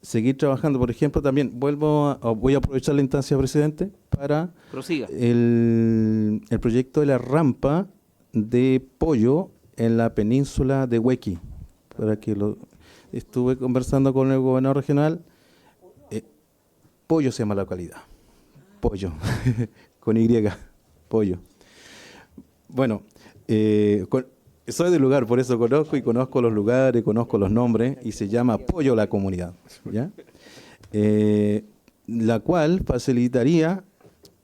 Seguir trabajando, por ejemplo, también voy a aprovechar la instancia, presidente, para Prosiga. el proyecto de la rampa de Pollo en la península de Huequi, para que estuve conversando con el gobernador regional. Pollo se llama la localidad, Pollo, con Y, Pollo. Bueno, soy del lugar, por eso conozco los lugares, conozco los nombres, y se llama Pollo la comunidad, ¿ya? La cual facilitaría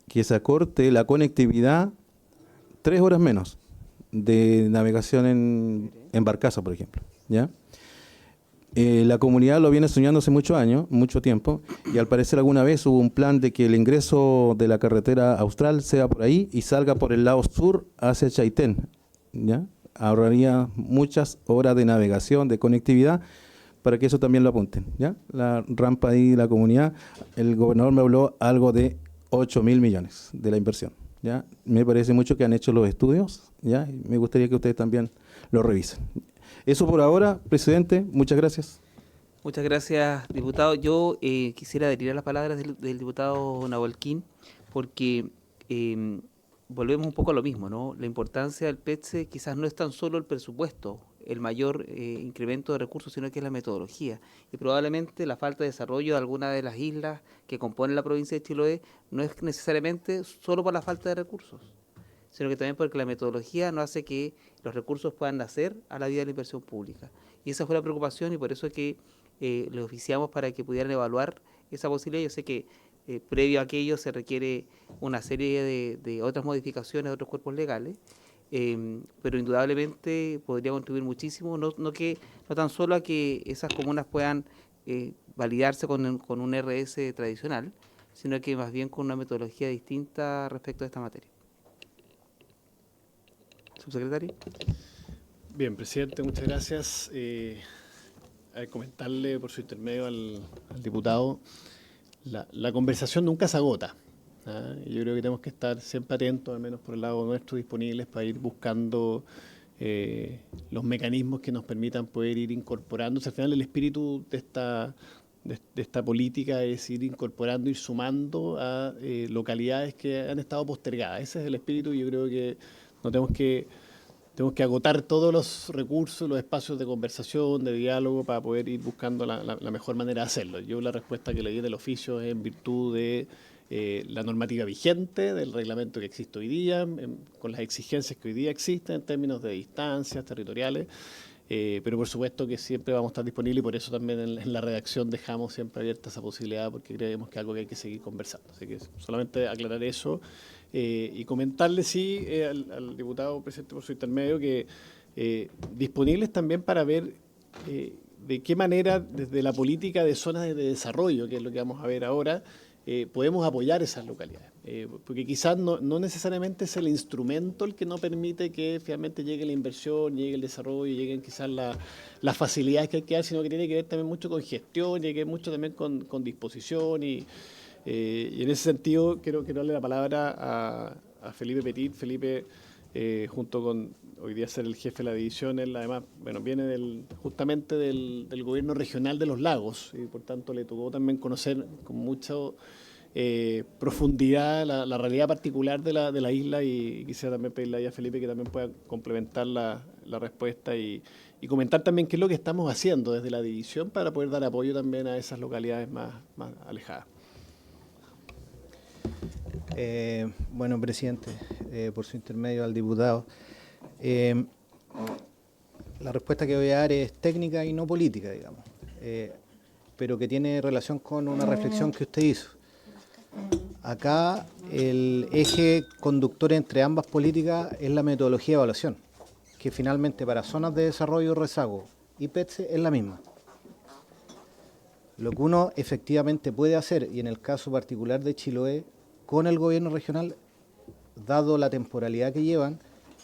que se acorte la conectividad 3 horas menos de navegación en barcaza, por ejemplo, ¿ya? La comunidad lo viene soñando hace muchos años, mucho tiempo, y al parecer alguna vez hubo un plan de que el ingreso de la carretera austral sea por ahí y salga por el lado sur hacia Chaitén, ¿ya? Ahorraría muchas horas de navegación, de conectividad, para que eso también lo apunten, ¿ya? La rampa ahí de la comunidad, el gobernador me habló algo de 8.000 millones de la inversión, ¿ya? Me parece mucho que han hecho los estudios, ¿ya? Y me gustaría que ustedes también lo revisen. Eso por ahora, presidente, muchas gracias. Muchas gracias, diputado. Yo quisiera adherir a las palabras del diputado Nahuelquín, porque volvemos un poco a lo mismo, ¿no? La importancia del PETSE quizás no es tan solo el presupuesto, el mayor incremento de recursos, sino que es la metodología. Y probablemente la falta de desarrollo de alguna de las islas que componen la provincia de Chiloé no es necesariamente solo por la falta de recursos, sino que también porque la metodología no hace que los recursos puedan nacer a la vida de la inversión pública. Y esa fue la preocupación, y por eso es que le oficiamos para que pudieran evaluar esa posibilidad. Yo sé que previo a aquello se requiere una serie de otras modificaciones de otros cuerpos legales, pero indudablemente podría contribuir muchísimo, no tan solo a que esas comunas puedan validarse con un RS tradicional, sino que más bien con una metodología distinta respecto a esta materia. Subsecretario. Bien, presidente, muchas gracias. Comentarle por su intermedio al diputado, la conversación nunca se agota, ¿ah? Yo creo que tenemos que estar siempre atentos, al menos por el lado nuestro, disponibles para ir buscando los mecanismos que nos permitan poder ir incorporando. Al final, el espíritu de esta política es ir incorporando, ir sumando a localidades que han estado postergadas. Ese es el espíritu, y yo creo que no tenemos que agotar todos los recursos, los espacios de conversación, de diálogo, para poder ir buscando la mejor manera de hacerlo. Yo la respuesta que le di del oficio es en virtud de la normativa vigente, del reglamento que existe hoy día, con las exigencias que hoy día existen en términos de distancias territoriales. Pero por supuesto que siempre vamos a estar disponibles y por eso también en la redacción dejamos siempre abierta esa posibilidad porque creemos que es algo que hay que seguir conversando. Así que solamente aclarar eso y comentarle, sí, al diputado presidente por su intermedio que disponibles también para ver de qué manera desde la política de zonas de desarrollo, que es lo que vamos a ver ahora, podemos apoyar esas localidades. Porque quizás no necesariamente es el instrumento el que no permite que finalmente llegue la inversión, llegue el desarrollo, lleguen quizás las facilidades que hay que dar, sino que tiene que ver también mucho con gestión, tiene que ver mucho también con disposición y en ese sentido quiero darle la palabra a Felipe Petit. Felipe, junto con hoy día ser el jefe de la división, él además viene justamente del gobierno regional de Los Lagos y por tanto le tocó también conocer con mucha profundidad la realidad particular de la isla y quisiera también pedirle a Felipe que también pueda complementar la respuesta y comentar también qué es lo que estamos haciendo desde la división para poder dar apoyo también a esas localidades más alejadas. Bueno, presidente, por su intermedio al diputado. La respuesta que voy a dar es técnica y no política, digamos, pero que tiene relación con una reflexión que usted hizo. Acá el eje conductor entre ambas políticas es la metodología de evaluación, que finalmente para zonas de desarrollo, rezago y PETSE es la misma. Lo que uno efectivamente puede hacer, y en el caso particular de Chiloé, con el gobierno regional, dado la temporalidad que llevan,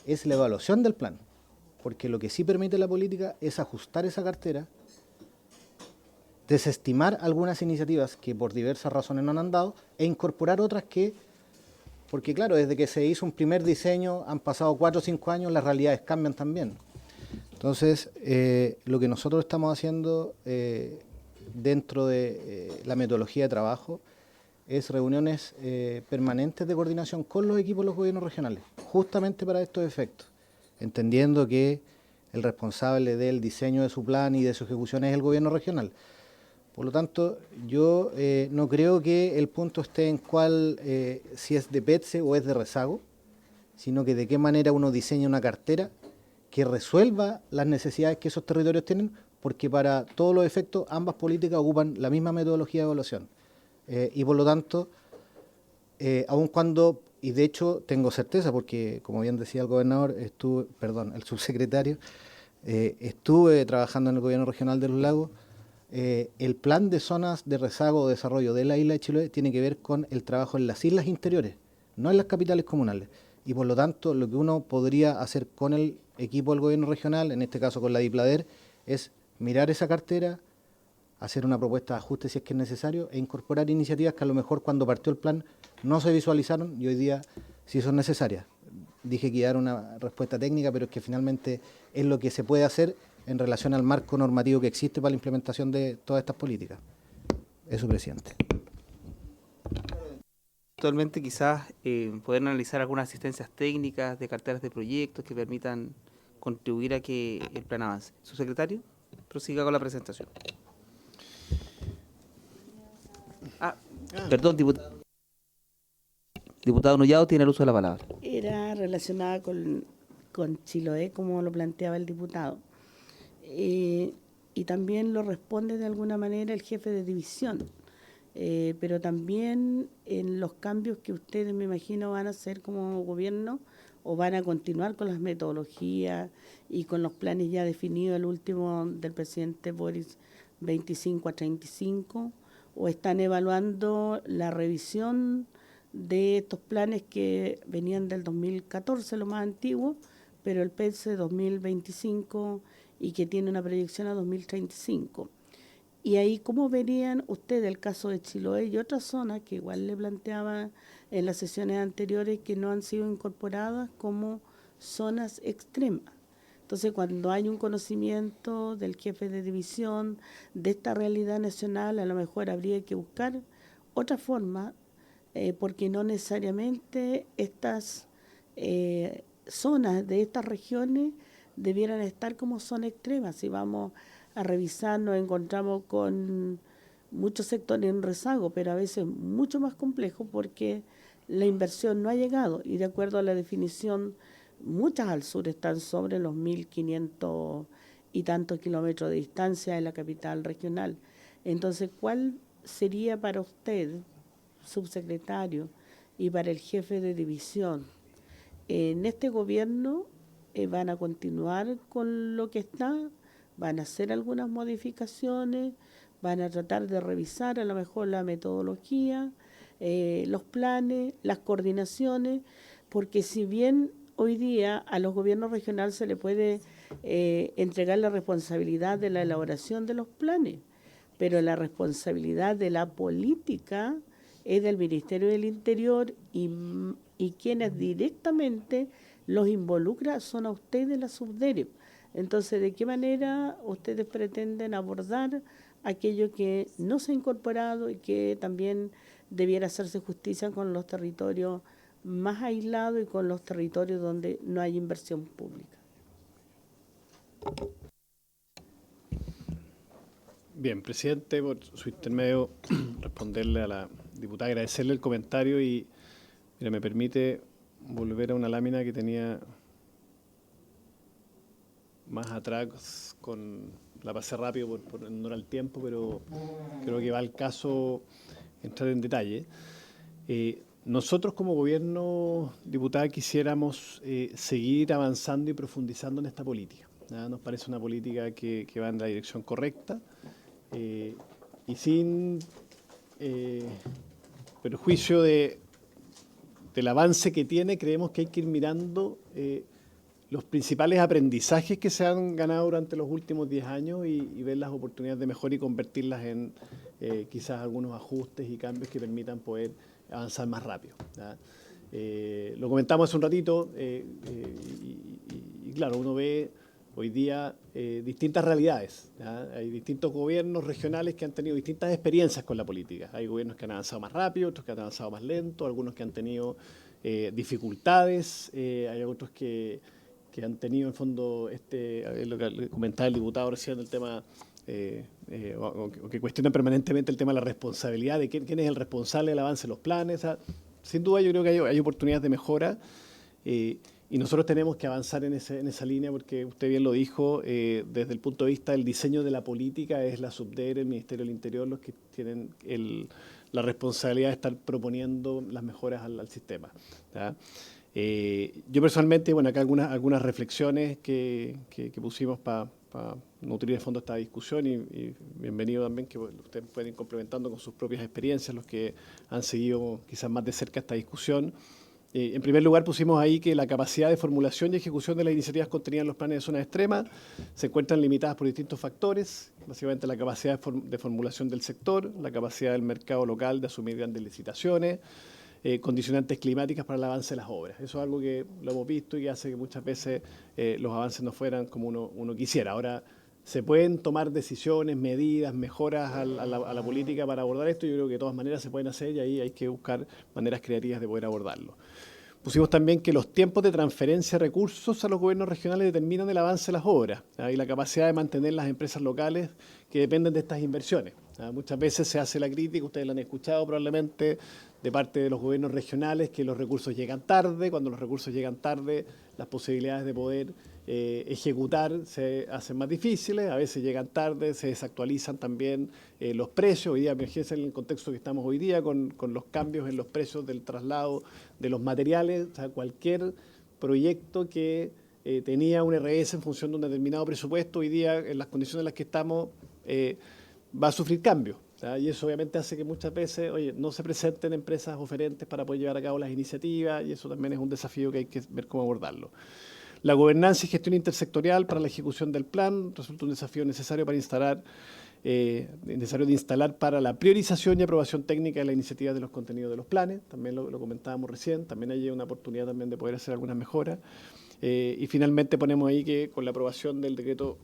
es la evaluación del plan, porque lo que sí permite la política es ajustar esa cartera, desestimar algunas iniciativas que por diversas razones no han andado e incorporar otras que, porque claro, desde que se hizo un primer diseño han pasado 4 o 5 años, las realidades cambian también. Entonces, lo que nosotros estamos haciendo dentro de la metodología de trabajo es reuniones permanentes de coordinación con los equipos de los gobiernos regionales, justamente para estos efectos, entendiendo que el responsable del diseño de su plan y de su ejecución es el gobierno regional. Por lo tanto, yo no creo que el punto esté en cuál, si es de PETSE o es de rezago, sino que de qué manera uno diseña una cartera que resuelva las necesidades que esos territorios tienen, porque para todos los efectos ambas políticas ocupan la misma metodología de evaluación. Y por lo tanto, aun cuando, y de hecho tengo certeza, porque como bien decía el gobernador, el subsecretario, estuve trabajando en el gobierno regional de Los Lagos, el plan de zonas de rezago o desarrollo de la isla de Chiloé tiene que ver con el trabajo en las islas interiores, no en las capitales comunales. Y por lo tanto, lo que uno podría hacer con el equipo del gobierno regional, en este caso con la DIPLADER, es mirar esa cartera, hacer una propuesta de ajuste si es que es necesario e incorporar iniciativas que a lo mejor cuando partió el plan no se visualizaron y hoy día sí son necesarias. Dije que iba a dar una respuesta técnica, pero es que finalmente es lo que se puede hacer en relación al marco normativo que existe para la implementación de todas estas políticas. Eso, presidente. Actualmente quizás poder analizar algunas asistencias técnicas de carteras de proyectos que permitan contribuir a que el plan avance. Subsecretario, prosiga con la presentación. Perdón, diputado. Diputado Nullado tiene el uso de la palabra. Era relacionada con Chiloé, como lo planteaba el diputado. Y también lo responde de alguna manera el jefe de división. Pero también en los cambios que ustedes, me imagino, van a hacer como gobierno o van a continuar con las metodologías y con los planes ya definidos, el último del presidente Boris 25 a 35, o están evaluando la revisión de estos planes que venían del 2014, lo más antiguo, pero el PETSE 2025 y que tiene una proyección a 2035. Y ahí, ¿cómo verían ustedes el caso de Chiloé y otras zonas que igual le planteaba en las sesiones anteriores que no han sido incorporadas como zonas extremas? Entonces, cuando hay un conocimiento del jefe de división de esta realidad nacional, a lo mejor habría que buscar otra forma, porque no necesariamente estas zonas de estas regiones debieran estar como zonas extremas. Si vamos a revisar, nos encontramos con muchos sectores en rezago, pero a veces mucho más complejo porque la inversión no ha llegado y de acuerdo a la definición, muchas al sur están sobre los 1.500 y tantos kilómetros de distancia de la capital regional. Entonces, ¿cuál sería para usted, subsecretario, y para el jefe de división? En este gobierno van a continuar con lo que está, van a hacer algunas modificaciones, van a tratar de revisar a lo mejor la metodología, los planes, las coordinaciones, porque si bien hoy día a los gobiernos regionales se le puede entregar la responsabilidad de la elaboración de los planes, pero la responsabilidad de la política es del Ministerio del Interior y quienes directamente los involucra son a ustedes, la Subdere. Entonces, ¿de qué manera ustedes pretenden abordar aquello que no se ha incorporado y que también debiera hacerse justicia con los territorios más aislados y con los territorios donde no hay inversión pública? Bien, presidente, por su intermedio, responderle a la diputada, agradecerle el comentario y mira, me permite volver a una lámina que tenía más atrás, la pasé rápido por honor al tiempo, pero creo que va al caso entrar en detalle. Nosotros como gobierno, diputada, quisiéramos seguir avanzando y profundizando en esta política. Nos parece una política que va en la dirección correcta y sin perjuicio del avance que tiene, creemos que hay que ir mirando los principales aprendizajes que se han ganado durante los últimos 10 años y ver las oportunidades de mejora y convertirlas en quizás algunos ajustes y cambios que permitan poder avanzar más rápido. Lo comentamos hace un ratito y claro, uno ve hoy día distintas realidades. Hay distintos gobiernos regionales que han tenido distintas experiencias con la política. Hay gobiernos que han avanzado más rápido, otros que han avanzado más lento, algunos que han tenido dificultades, hay otros que han tenido en fondo lo que comentaba el diputado recién, el tema o que cuestionan permanentemente el tema de la responsabilidad, de quién es el responsable del avance de los planes. Sin duda yo creo que hay oportunidades de mejora y nosotros tenemos que avanzar en esa línea porque usted bien lo dijo, desde el punto de vista del diseño de la política es la Subdere, el Ministerio del Interior los que tienen la responsabilidad de estar proponiendo las mejoras al sistema. Yo personalmente, bueno, acá algunas reflexiones que pusimos para nutrir de fondo esta discusión y bienvenido también que ustedes pueden ir complementando con sus propias experiencias, los que han seguido quizás más de cerca esta discusión. En primer lugar pusimos ahí que la capacidad de formulación y ejecución de las iniciativas contenidas en los planes de zona extrema se encuentran limitadas por distintos factores, básicamente la capacidad de formulación del sector, la capacidad del mercado local de asumir grandes licitaciones, condicionantes climáticas para el avance de las obras. Eso es algo que lo hemos visto y que hace que muchas veces los avances no fueran como uno quisiera. Ahora, se pueden tomar decisiones, medidas, mejoras a la política para abordar esto. Yo creo que de todas maneras se pueden hacer y ahí hay que buscar maneras creativas de poder abordarlo. Pusimos también que los tiempos de transferencia de recursos a los gobiernos regionales determinan el avance de las obras y la capacidad de mantener las empresas locales que dependen de estas inversiones. Muchas veces se hace la crítica, ustedes la han escuchado probablemente, de parte de los gobiernos regionales, que los recursos llegan tarde. Cuando los recursos llegan tarde, las posibilidades de poder ejecutar se hacen más difíciles, a veces llegan tarde, se desactualizan también los precios. Hoy día, imagínense en el contexto que estamos hoy día, con los cambios en los precios del traslado de los materiales, o sea, cualquier proyecto que tenía un RS en función de un determinado presupuesto, hoy día, en las condiciones en las que estamos, va a sufrir cambios. Y eso obviamente hace que muchas veces no se presenten empresas oferentes para poder llevar a cabo las iniciativas y eso también es un desafío que hay que ver cómo abordarlo. La gobernanza y gestión intersectorial para la ejecución del plan resulta un desafío necesario de instalar para la priorización y aprobación técnica de las iniciativas de los contenidos de los planes. También lo comentábamos recién, también hay una oportunidad también de poder hacer algunas mejoras. Y finalmente ponemos ahí que con la aprobación del decreto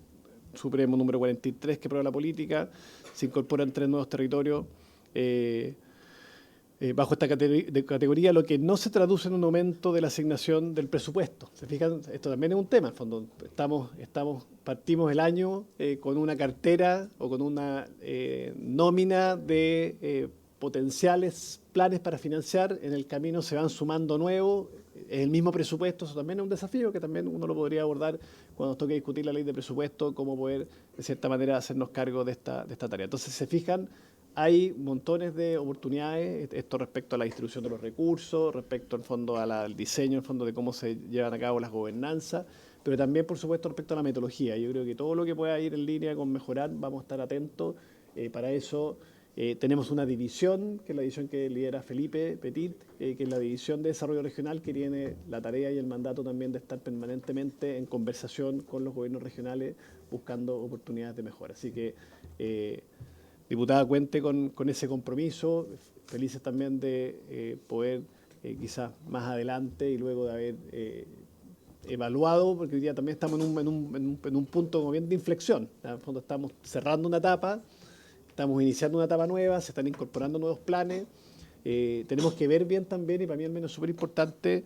supremo número 43 que aprueba la política, se incorporan 3 nuevos territorios bajo esta categoría, lo que no se traduce en un aumento de la asignación del presupuesto. ¿Se fijan? Esto también es un tema, en fondo. Partimos el año con una cartera o con una nómina de potenciales planes para financiar, en el camino se van sumando nuevos, es el mismo presupuesto, eso también es un desafío que también uno lo podría abordar cuando nos toque discutir la ley de presupuesto, cómo poder, de cierta manera, hacernos cargo de esta tarea. Entonces, se fijan, hay montones de oportunidades, esto respecto a la distribución de los recursos, respecto, al fondo, al diseño, en fondo, de cómo se llevan a cabo las gobernanzas, pero también, por supuesto, respecto a la metodología. Yo creo que todo lo que pueda ir en línea con mejorar, vamos a estar atentos. Para eso tenemos una división, que es la división que lidera Felipe Petit, que es la división de desarrollo regional, que tiene la tarea y el mandato también de estar permanentemente en conversación con los gobiernos regionales, buscando oportunidades de mejora. Así que, diputada, cuente con ese compromiso, felices también de poder quizás más adelante y luego de haber evaluado, porque hoy día también estamos en un punto como bien de inflexión. En el fondo estamos cerrando una etapa, estamos iniciando una etapa nueva, se están incorporando nuevos planes. Tenemos que ver bien también, y para mí al menos es súper importante,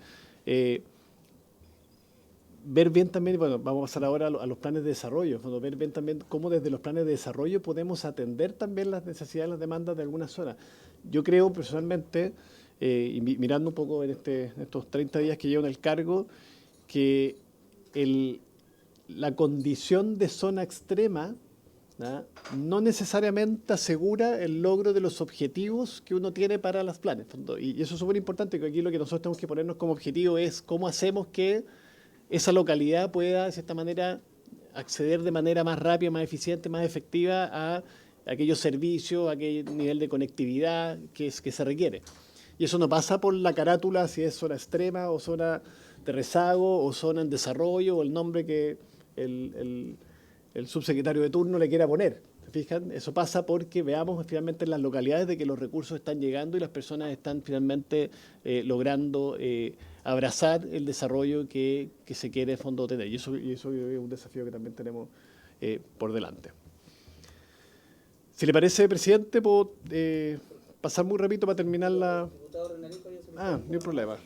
ver bien también, bueno, vamos a pasar ahora a los planes de desarrollo, bueno, ver bien también cómo desde los planes de desarrollo podemos atender también las necesidades, las demandas de algunas zonas. Yo creo personalmente, y mirando un poco en estos 30 días que llevo en el cargo, que la condición de zona extrema, ¿no?, no necesariamente asegura el logro de los objetivos que uno tiene para los planes. Y eso es súper importante, que aquí lo que nosotros tenemos que ponernos como objetivo es cómo hacemos que esa localidad pueda, de cierta manera, acceder de manera más rápida, más eficiente, más efectiva a aquellos servicios, a aquel nivel de conectividad que se requiere. Y eso no pasa por la carátula, si es zona extrema o zona de rezago o zona en desarrollo o el nombre que el subsecretario de turno le quiera poner. ¿Se fijan? Eso pasa porque veamos finalmente en las localidades de que los recursos están llegando y las personas están finalmente logrando abrazar el desarrollo que se quiere, en fondo, tener. Y eso es un desafío que también tenemos por delante. Si le parece, presidente, puedo pasar muy rápido para terminar la... no hay problema.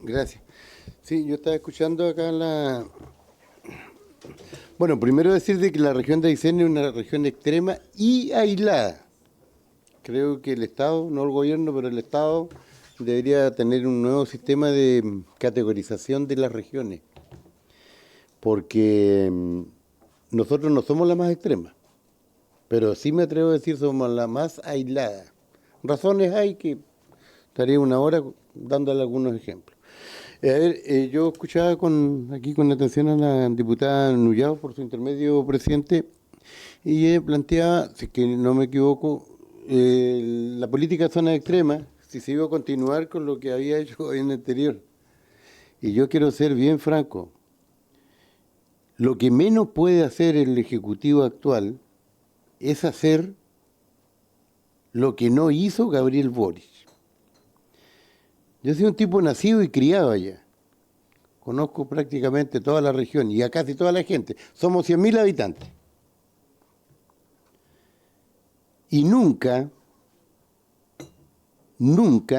Gracias. Sí, yo estaba escuchando acá Bueno, primero decir de que la región de Aysén es una región extrema y aislada. Creo que el Estado, no el gobierno, pero el Estado debería tener un nuevo sistema de categorización de las regiones, porque nosotros no somos la más extrema, pero sí me atrevo a decir somos la más aislada. Razones hay que estaría una hora dándole algunos ejemplos. A ver, yo escuchaba aquí con atención a la diputada Nullao por su intermedio, presidente, y ella planteaba, si es que no me equivoco, la política de zona extrema, si se iba a continuar con lo que había hecho en el anterior. Y yo quiero ser bien franco, lo que menos puede hacer el Ejecutivo actual es hacer lo que no hizo Gabriel Boric. Yo soy un tipo nacido y criado allá. Conozco prácticamente toda la región y a casi toda la gente. Somos 100.000 habitantes. Y nunca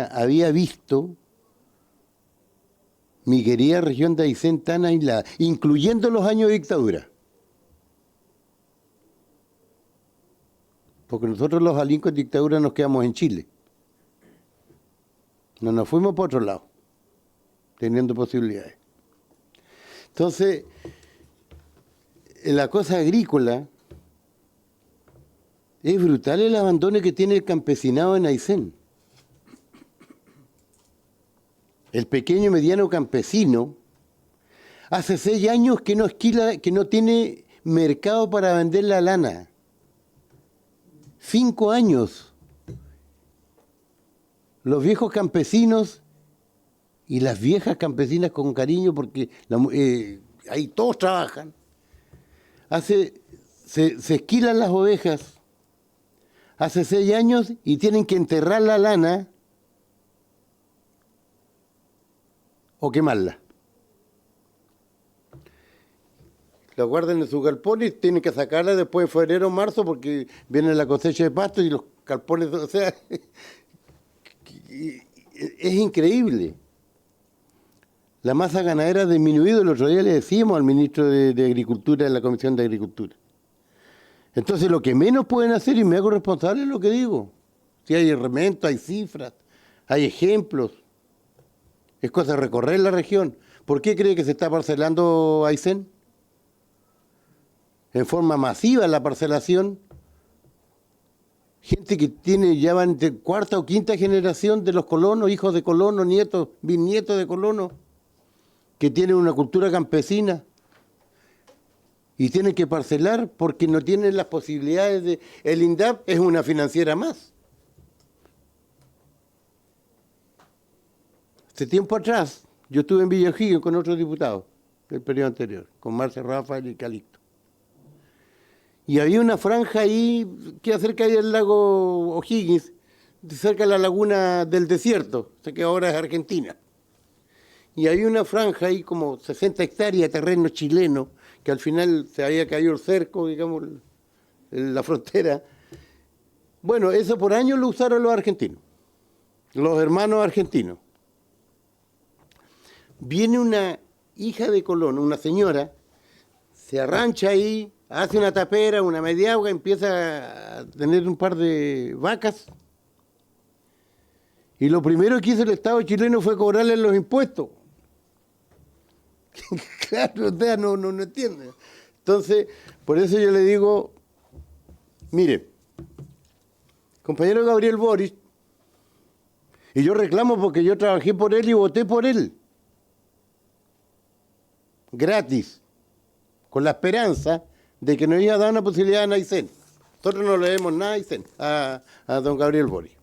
había visto mi querida región de Aysén tan aislada, incluyendo los años de dictadura. Porque nosotros los alincos de dictadura nos quedamos en Chile. No nos fuimos para otro lado, teniendo posibilidades. Entonces, en la cosa agrícola, es brutal el abandono que tiene el campesinado en Aysén. El pequeño y mediano campesino, hace 6 años que no tiene mercado para vender la lana. 5 años. Los viejos campesinos y las viejas campesinas con cariño, porque ahí todos trabajan, se esquilan las ovejas hace 6 años y tienen que enterrar la lana o quemarla. La guardan en sus galpones, tienen que sacarla después de febrero o marzo porque viene la cosecha de pasto y los galpones, o sea... Es increíble. La masa ganadera ha disminuido. El otro día le decíamos al ministro de Agricultura, de la Comisión de Agricultura. Entonces, lo que menos pueden hacer, y me hago responsable de lo que digo, si hay elementos, hay cifras, hay ejemplos, es cosa de recorrer la región. ¿Por qué cree que se está parcelando Aysén? En forma masiva la parcelación. Gente que tiene, ya van de cuarta o quinta generación de los colonos, hijos de colonos, nietos, bisnietos de colonos, que tienen una cultura campesina y tienen que parcelar porque no tienen las posibilidades de... El INDAP es una financiera más. Hace tiempo atrás, yo estuve en Villa O'Higgins con otros diputados del periodo anterior, con Marce Rafael y Calixto. Y había una franja ahí, que acerca ahí del lago O'Higgins, cerca de la laguna del desierto, sé que ahora es Argentina. Y había una franja ahí como 60 hectáreas de terreno chileno, que al final se había caído el cerco, digamos, la frontera. Bueno, eso por años lo usaron los argentinos, los hermanos argentinos. Viene una hija de Colón, una señora, se arrancha ahí, hace una tapera, una media agua, empieza a tener un par de vacas. Y lo primero que hizo el Estado chileno fue cobrarle los impuestos. Claro, o sea, no entiende. Entonces, por eso yo le digo, mire, compañero Gabriel Boric, y yo reclamo porque yo trabajé por él y voté por él. Gratis, con la esperanza de que nos iba a dar una posibilidad a Aysén. Nosotros no le demos nada a Aysén, a don Gabriel Boric.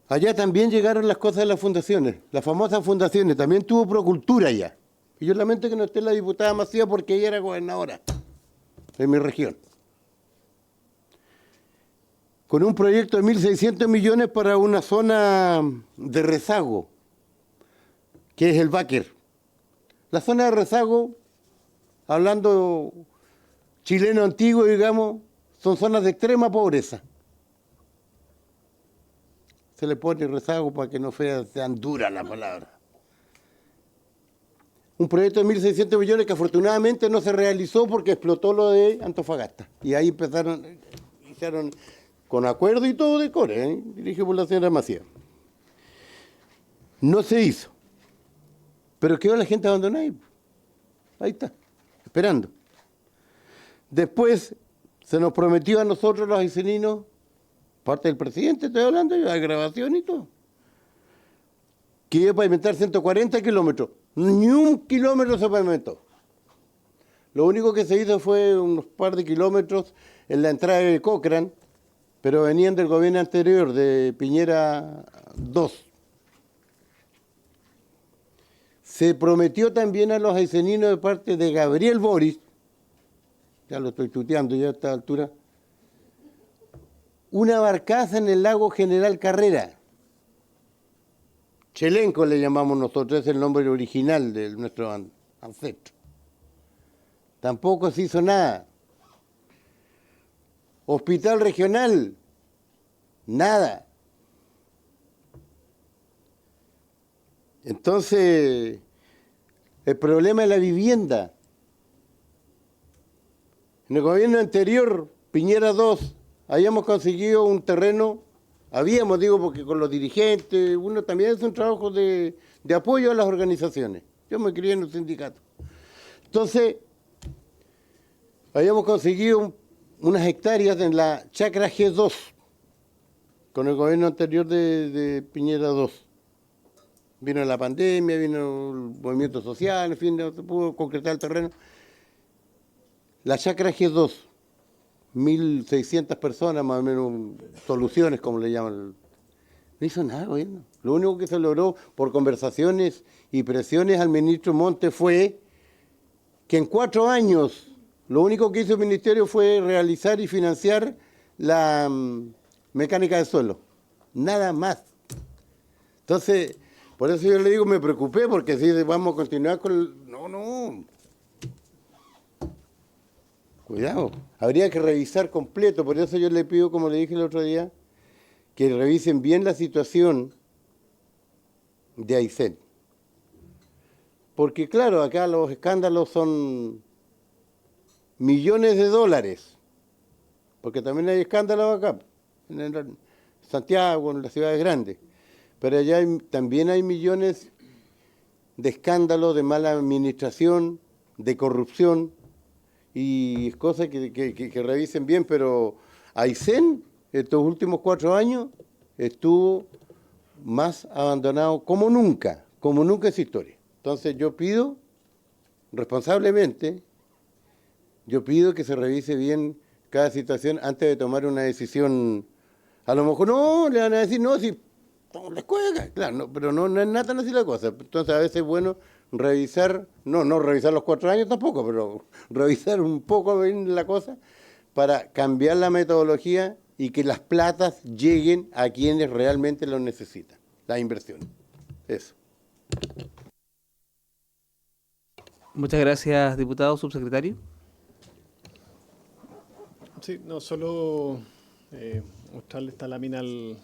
Allá también llegaron las cosas de las fundaciones, las famosas fundaciones, también tuvo Procultura allá. Y yo lamento que no esté la diputada Macías porque ella era gobernadora de mi región. Con un proyecto de 1.600 millones para una zona de rezago, que es el Báquer. La zona de rezago, hablando chileno antiguo, digamos, son zonas de extrema pobreza. Se le pone rezago para que no sea tan dura la palabra. Un proyecto de 1.600 millones que afortunadamente no se realizó porque explotó lo de Antofagasta. Y ahí hicieron con acuerdo y todo de Core, dirigido por la señora Macías. No se hizo. Pero quedó la gente abandonada ahí. Ahí está, esperando. Después se nos prometió a nosotros los ayseninos, parte del presidente, estoy hablando, de grabación y todo, que iba a pavimentar 140 kilómetros. Ni un kilómetro se pavimentó. Lo único que se hizo fue unos par de kilómetros en la entrada de Cochrane, pero venían del gobierno anterior, de Piñera 2. Se prometió también a los ayseninos de parte de Gabriel Boric, ya lo estoy tuteando ya a esta altura, una barcaza en el lago General Carrera. Chelenco le llamamos nosotros, es el nombre original de nuestro ancestro. Tampoco se hizo nada. Hospital regional, nada. Entonces, el problema es la vivienda. En el gobierno anterior, Piñera 2, habíamos conseguido un terreno, digo, porque con los dirigentes, uno también hace un trabajo de apoyo a las organizaciones. Yo me crié en un sindicato. Entonces, habíamos conseguido unas hectáreas en la chacra G2, con el gobierno anterior de Piñera 2. Vino la pandemia, vino el movimiento social, en fin, no se pudo concretar el terreno. La chacra G2, 1.600 personas, más o menos, soluciones, como le llaman. No hizo nada, gobierno. Lo único que se logró por conversaciones y presiones al ministro Monte fue que en 4 años, lo único que hizo el ministerio fue realizar y financiar la mecánica del suelo. Nada más. Entonces, por eso yo le digo, me preocupé, porque si vamos a continuar con... No. Cuidado, habría que revisar completo, por eso yo le pido, como le dije el otro día, que revisen bien la situación de Aysén. Porque claro, acá los escándalos son millones de dólares, porque también hay escándalos acá, en Santiago, en las ciudades grandes, pero allá también hay millones de escándalos, de mala administración, de corrupción, y es cosa que revisen bien, pero Aysén, estos últimos 4 años, estuvo más abandonado como nunca en su historia. Entonces yo pido, responsablemente, que se revise bien cada situación antes de tomar una decisión. A lo mejor no, le van a decir, no, si les cuelga, claro, no, pero no es nada tan así la cosa. Entonces a veces es bueno revisar, no revisar los 4 años tampoco, pero revisar un poco bien la cosa para cambiar la metodología y que las platas lleguen a quienes realmente lo necesitan, la inversión. Eso. Muchas gracias, diputado subsecretario. Sí, no, solo mostrarle esta lámina al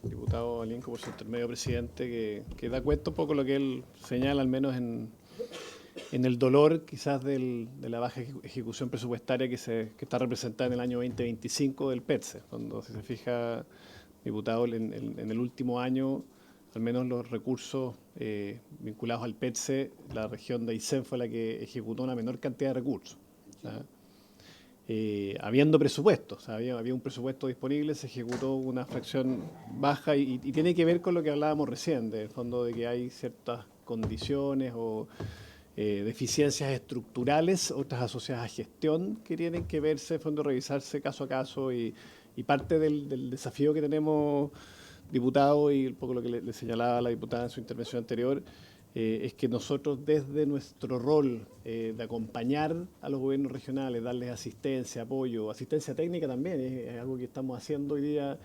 diputado Alinco por su intermedio presidente, que da cuenta un poco lo que él señala, al menos en el dolor quizás de la baja ejecución presupuestaria que está representada en el año 2025 del PETSE, cuando, si se fija, diputado, en el último año, al menos los recursos vinculados al PETSE, la región de Aysén fue la que ejecutó una menor cantidad de recursos. Habiendo presupuestos, había un presupuesto disponible, se ejecutó una fracción baja y tiene que ver con lo que hablábamos recién, del fondo de que hay ciertas condiciones o deficiencias estructurales, otras asociadas a gestión, que tienen que verse, fondo, revisarse caso a caso y parte del desafío que tenemos, diputado, y un poco lo que le señalaba la diputada en su intervención anterior, es que nosotros desde nuestro rol de acompañar a los gobiernos regionales, darles asistencia, apoyo, asistencia técnica también, es algo que estamos haciendo hoy día,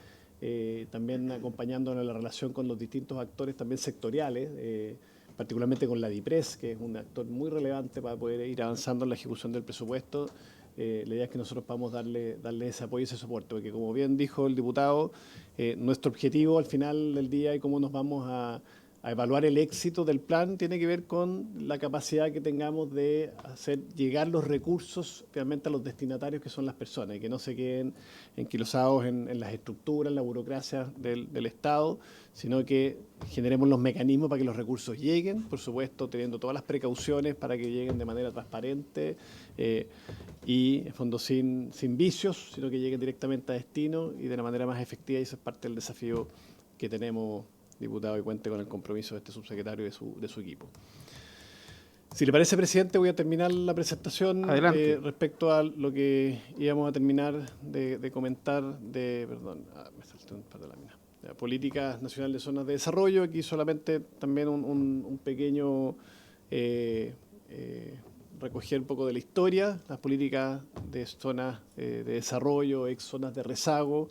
también acompañándonos en la relación con los distintos actores también sectoriales, particularmente con la DIPRES, que es un actor muy relevante para poder ir avanzando en la ejecución del presupuesto. La idea es que nosotros podamos darle ese apoyo y ese soporte, porque como bien dijo el diputado, nuestro objetivo al final del día y cómo nos vamos a evaluar el éxito del plan tiene que ver con la capacidad que tengamos de hacer llegar los recursos realmente a los destinatarios, que son las personas, y que no se queden enquilosados en las estructuras, en la burocracia del Estado, sino que generemos los mecanismos para que los recursos lleguen, por supuesto teniendo todas las precauciones para que lleguen de manera transparente y en fondo sin vicios, sino que lleguen directamente a destino y de la manera más efectiva, y eso es parte del desafío que tenemos, diputado, y cuente con el compromiso de este subsecretario y de su equipo. Si le parece, presidente, voy a terminar la presentación respecto a lo que íbamos a terminar de comentar me salté un par de láminas. Políticas Nacional de Zonas de Desarrollo. Aquí solamente también un pequeño recoger un poco de la historia, las políticas de zonas de desarrollo, ex zonas de rezago.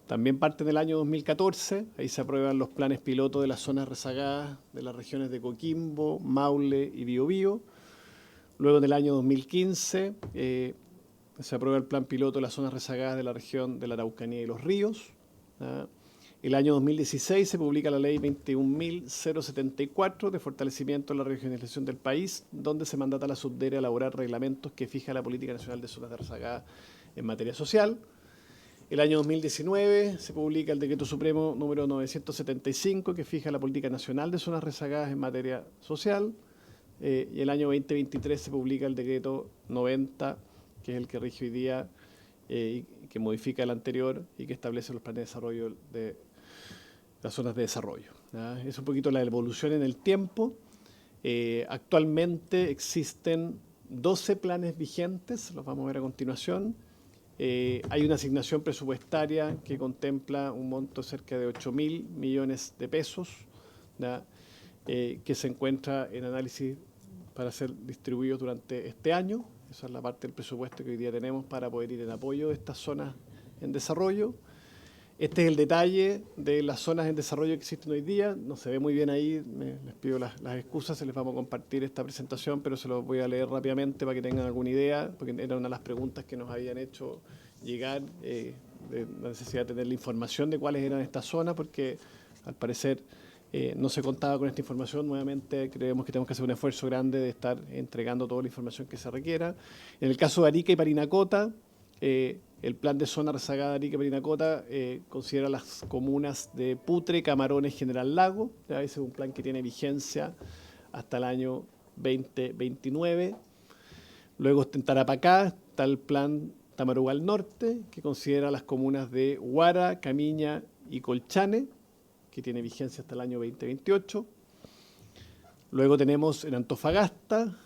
También parte del año 2014, ahí se aprueban los planes pilotos de las zonas rezagadas de las regiones de Coquimbo, Maule y Biobío. Luego en el año 2015 se aprueba el plan piloto de las zonas rezagadas de la región de la Araucanía y los Ríos. El año 2016 se publica la ley 21.074 de fortalecimiento de la regionalización del país, donde se mandata a la Subdere a elaborar reglamentos que fija la Política Nacional de Zonas de Rezagadas en materia social. El año 2019 se publica el Decreto Supremo número 975, que fija la Política Nacional de Zonas Rezagadas en materia social. Y el año 2023 se publica el Decreto 90, que es el que rige hoy día, y que modifica el anterior y que establece los planes de desarrollo de las zonas de desarrollo. Es un poquito la evolución en el tiempo. Actualmente existen 12 planes vigentes, los vamos a ver a continuación. Hay una asignación presupuestaria que contempla un monto cerca de 8.000 millones de pesos, que se encuentra en análisis para ser distribuidos durante este año. Esa es la parte del presupuesto que hoy día tenemos para poder ir en apoyo de estas zonas en desarrollo. Este es el detalle de las zonas en desarrollo que existen hoy día. No se ve muy bien ahí, les pido las excusas, se les vamos a compartir esta presentación, pero se los voy a leer rápidamente para que tengan alguna idea, porque era una de las preguntas que nos habían hecho llegar, de la necesidad de tener la información de cuáles eran estas zonas, porque al parecer No se contaba con esta información. Nuevamente creemos que tenemos que hacer un esfuerzo grande de estar entregando toda la información que se requiera. En el caso de Arica y Parinacota, el plan de zona rezagada de Arica y Parinacota considera las comunas de Putre, Camarones, General Lago. Ese es un plan que tiene vigencia hasta el año 2029. Luego en Tarapacá está el plan Tamarugal Norte, que considera las comunas de Huara, Camiña y Colchane, que tiene vigencia hasta el año 2028. Luego tenemos en Antofagasta,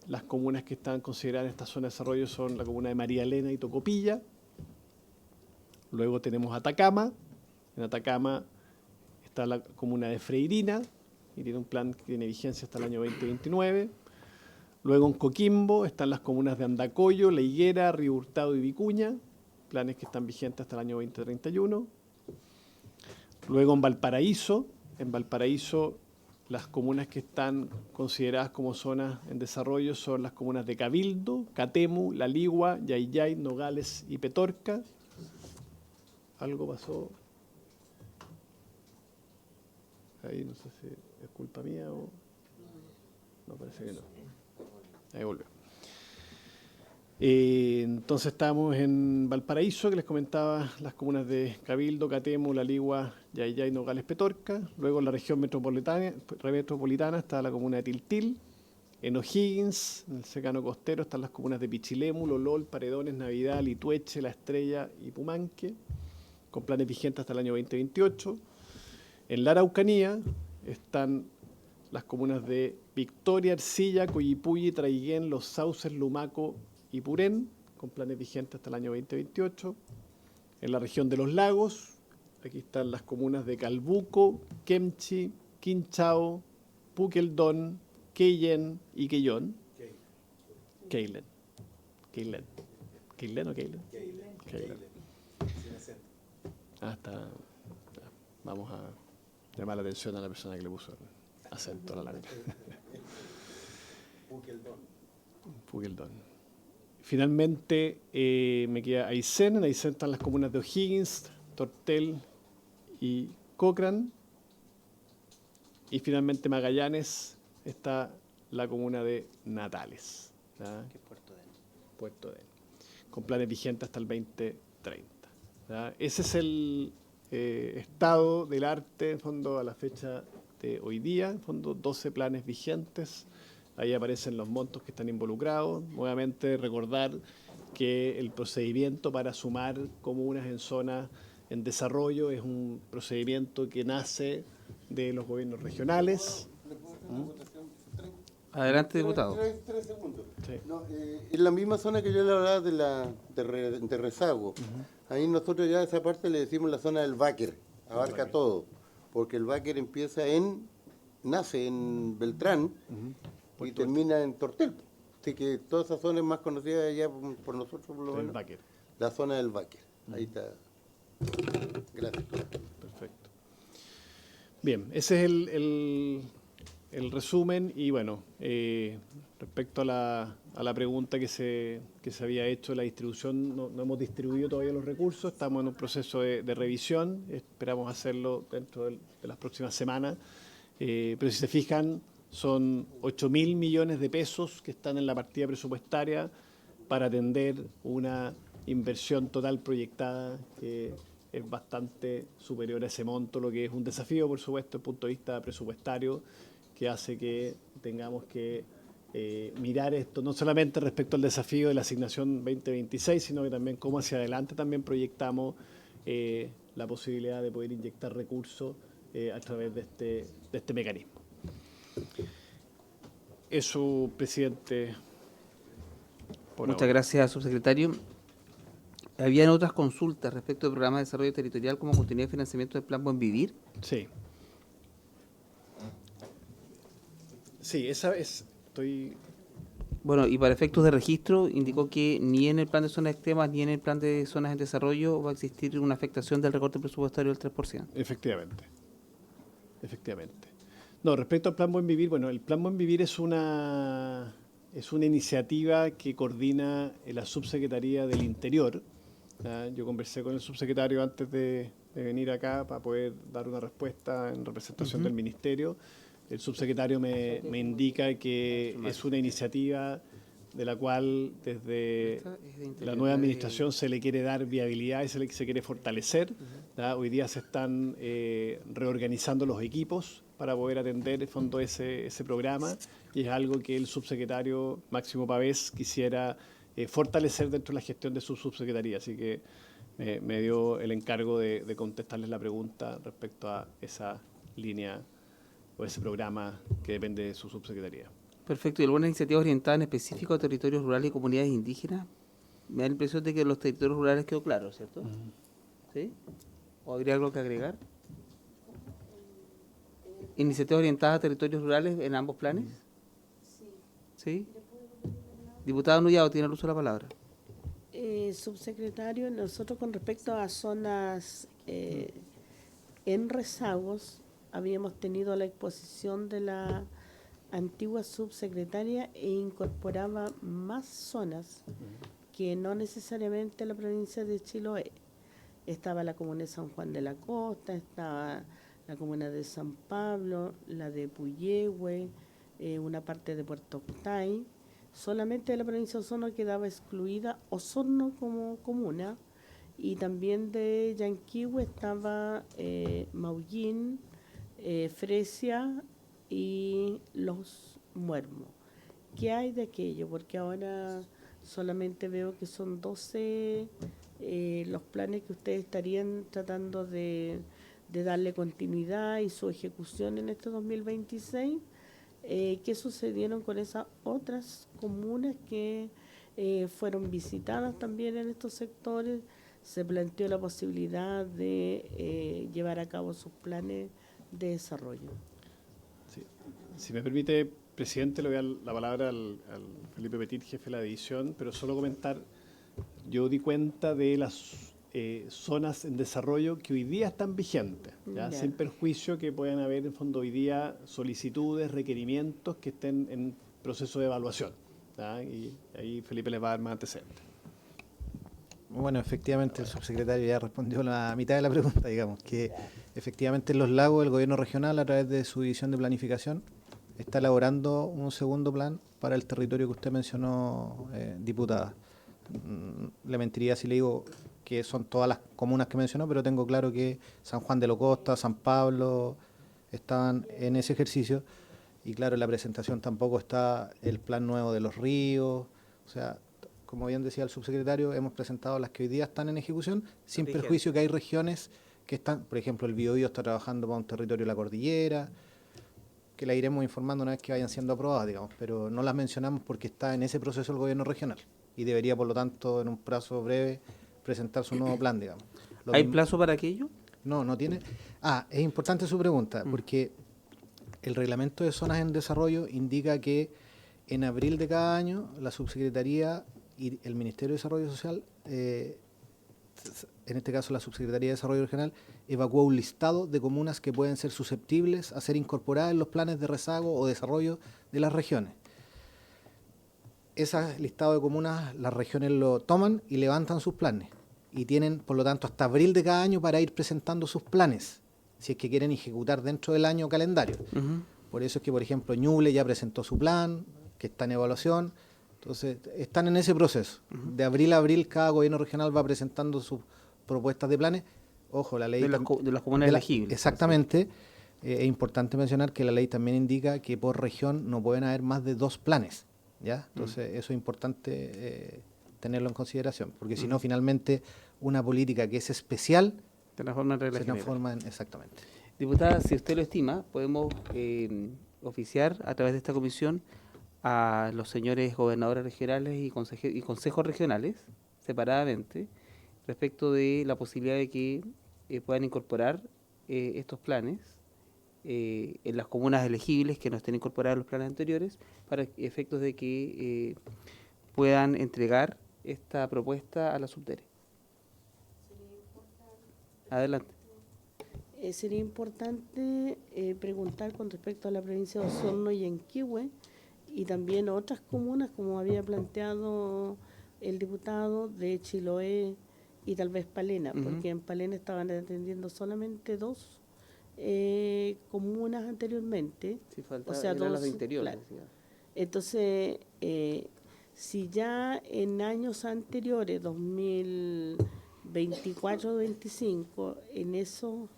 las comunas que están consideradas en esta zona de desarrollo son la comuna de María Elena y Tocopilla. Luego tenemos Atacama. En Atacama está la comuna de Freirina y tiene un plan que tiene vigencia hasta el año 2029. Luego en Coquimbo están las comunas de Andacollo, La Higuera, Río Hurtado y Vicuña, planes que están vigentes hasta el año 2031. Luego en Valparaíso las comunas que están consideradas como zonas en desarrollo son las comunas de Cabildo, Catemu, La Ligua, Yayay, Nogales y Petorca. ¿Algo pasó? Ahí no sé si es culpa mía o... No, parece que no. Ahí volvió. Entonces estamos en Valparaíso, que les comentaba las comunas de Cabildo, Catemu, La Ligua, Yayay, Nogales, Petorca. Luego en la región metropolitana está la comuna de Tiltil. En O'Higgins, en el secano costero, están las comunas de Pichilemu, Lolol, Paredones, Navidad, Litueche, La Estrella y Pumanque, con planes vigentes hasta el año 2028. En la Araucanía están las comunas de Victoria, Ercilla, Coyipulli, Traiguén, Los Sauces, Lumaco y Purén, con planes vigentes hasta el año 2028. En la región de los lagos, aquí están las comunas de Calbuco, Kemchi, Quinchao, Puqueldón, Quellén y Quellón. Queilen. ¿Queilen o Queilen? Queilen. Está. Vamos a llamar la atención a la persona que le puso el acento a la larga. Puqueldón. Finalmente me queda Aysén. En Aysén están las comunas de O'Higgins, Tortel y Cochrane. Y finalmente Magallanes está la comuna de Natales, ¿ya? Que es Puerto Delano, con planes vigentes hasta el 2030. ¿Ya? Ese es el estado del arte, en fondo, a la fecha de hoy día. En fondo, 12 planes vigentes. Ahí aparecen los montos que están involucrados. Nuevamente recordar que el procedimiento para sumar comunas en zonas en desarrollo es un procedimiento que nace de los gobiernos regionales. Adelante, diputado. Tres segundos. Sí. No, en la misma zona que yo le hablaba de rezago, ahí nosotros ya a esa parte le decimos la zona del Báquer, abarca todo, porque el Báquer nace en Beltrán y termina en Tortel. Así que toda esa zona es más conocida allá por nosotros, por lo menos. Báquer. La zona del Báquer. Ahí está. Gracias. Perfecto. Bien, ese es el resumen y bueno, respecto a la pregunta que se había hecho, la distribución, no hemos distribuido todavía los recursos, estamos en un proceso de revisión, esperamos hacerlo dentro de las próximas semanas, pero si se fijan, son 8.000 millones de pesos que están en la partida presupuestaria para atender una inversión total proyectada que es bastante superior a ese monto, lo que es un desafío, por supuesto, desde el punto de vista presupuestario, que hace que tengamos que mirar esto, no solamente respecto al desafío de la asignación 2026, sino que también cómo hacia adelante también proyectamos la posibilidad de poder inyectar recursos a través de este mecanismo. Eso, presidente. Muchas gracias, subsecretario. ¿Habían otras consultas respecto del programa de desarrollo territorial como continuidad de financiamiento del Plan Buen Vivir? Sí. Sí, esa es. Bueno, y para efectos de registro, indicó que ni en el plan de zonas extremas ni en el plan de zonas en desarrollo va a existir una afectación del recorte presupuestario del 3%. Efectivamente. No, respecto al Plan Buen Vivir, bueno, el Plan Buen Vivir es una iniciativa que coordina la Subsecretaría del Interior. Yo conversé con el subsecretario antes de de venir acá para poder dar una respuesta en representación del Ministerio. El subsecretario me indica que es una iniciativa de la cual desde la nueva administración se le quiere dar viabilidad y se quiere fortalecer. ¿Ya? Hoy día se están reorganizando los equipos para poder atender en fondo ese programa, y es algo que el subsecretario Máximo Pavés quisiera fortalecer dentro de la gestión de su subsecretaría. Así que me dio el encargo de contestarles la pregunta respecto a esa línea o ese programa que depende de su subsecretaría. Perfecto. ¿Y alguna iniciativa orientada en específico a territorios rurales y comunidades indígenas? Me da la impresión de que los territorios rurales quedó claro, ¿cierto? ¿Sí? ¿O habría algo que agregar? ¿Iniciativas orientadas a territorios rurales en ambos planes? Sí. Diputado Nullado, tiene el uso de la palabra. Subsecretario, nosotros con respecto a zonas en rezagos, habíamos tenido la exposición de la antigua subsecretaria e incorporaba más zonas que no necesariamente la provincia de Chiloé. Estaba la comuna de San Juan de la Costa, estaba la comuna de San Pablo, la de Puyehue, una parte de Puerto Octay. Solamente de la provincia de Osorno quedaba excluida Osorno como comuna, y también de Yanquihue estaba Maullín, Fresia y Los Muermos. ¿Qué hay de aquello? Porque ahora solamente veo que son 12 los planes que ustedes estarían tratando de darle continuidad y su ejecución en este 2026. ¿Qué sucedieron con esas otras comunas que fueron visitadas también en estos sectores? Se planteó la posibilidad de llevar a cabo sus planes de desarrollo. Sí. Si me permite, presidente, le voy a dar la palabra al Felipe Petit, jefe de la división, pero solo comentar, yo di cuenta de las zonas en desarrollo que hoy día están vigentes, ¿ya? Sin perjuicio que puedan haber en fondo hoy día solicitudes, requerimientos que estén en proceso de evaluación, ¿ya? Y ahí Felipe les va a dar más antecedentes. Bueno, efectivamente el subsecretario ya respondió la mitad de la pregunta, digamos, que efectivamente en Los Lagos el gobierno regional, a través de su división de planificación, está elaborando un segundo plan para el territorio que usted mencionó, diputada. Le mentiría si le digo que son todas las comunas que mencionó, pero tengo claro que San Juan de la Costa, San Pablo estaban en ese ejercicio, y claro, en la presentación tampoco está el plan nuevo de los ríos. O sea, como bien decía el subsecretario, hemos presentado las que hoy día están en ejecución, sin perjuicio que hay regiones que están, por ejemplo, el Biobío está trabajando para un territorio de la cordillera, que la iremos informando una vez que vayan siendo aprobadas, digamos, pero no las mencionamos porque está en ese proceso el gobierno regional y debería, por lo tanto, en un plazo breve presentar su nuevo plan, digamos. ¿Hay plazo para aquello? No, no tiene. Es importante su pregunta, porque el reglamento de zonas en desarrollo indica que en abril de cada año la subsecretaría y el Ministerio de Desarrollo Social, en este caso la Subsecretaría de Desarrollo Regional, evacúa un listado de comunas que pueden ser susceptibles a ser incorporadas en los planes de rezago o desarrollo de las regiones. Ese listado de comunas, las regiones lo toman y levantan sus planes. Y tienen, por lo tanto, hasta abril de cada año para ir presentando sus planes, si es que quieren ejecutar dentro del año calendario. Por eso es que, por ejemplo, Ñuble ya presentó su plan, que está en evaluación. Entonces, están en ese proceso. De abril a abril, cada gobierno regional va presentando sus propuestas de planes. Ojo, la ley... De las comunas elegibles. Exactamente. Es importante mencionar que la ley también indica que por región no pueden haber más de 2 planes, ¿ya? Entonces, eso es importante tenerlo en consideración, porque si no, finalmente, una política que es especial se transforma en regla se general. transforma en... Exactamente. Diputada, si usted lo estima, podemos oficiar a través de esta comisión a los señores gobernadores regionales y consejos regionales, separadamente, respecto de la posibilidad de que puedan incorporar estos planes en las comunas elegibles que no estén incorporadas en los planes anteriores, para efectos de que puedan entregar esta propuesta a la subdere. Adelante. Sería importante preguntar con respecto a la provincia de Osorno y Yanquihue, y también otras comunas, como había planteado el diputado de Chiloé y tal vez Palena, porque en Palena estaban atendiendo solamente 2 comunas anteriormente. Sí, falta, o sea, eran las de 2, interior. claro. Decía. Entonces, si ya en años anteriores, 2024-2025, en esos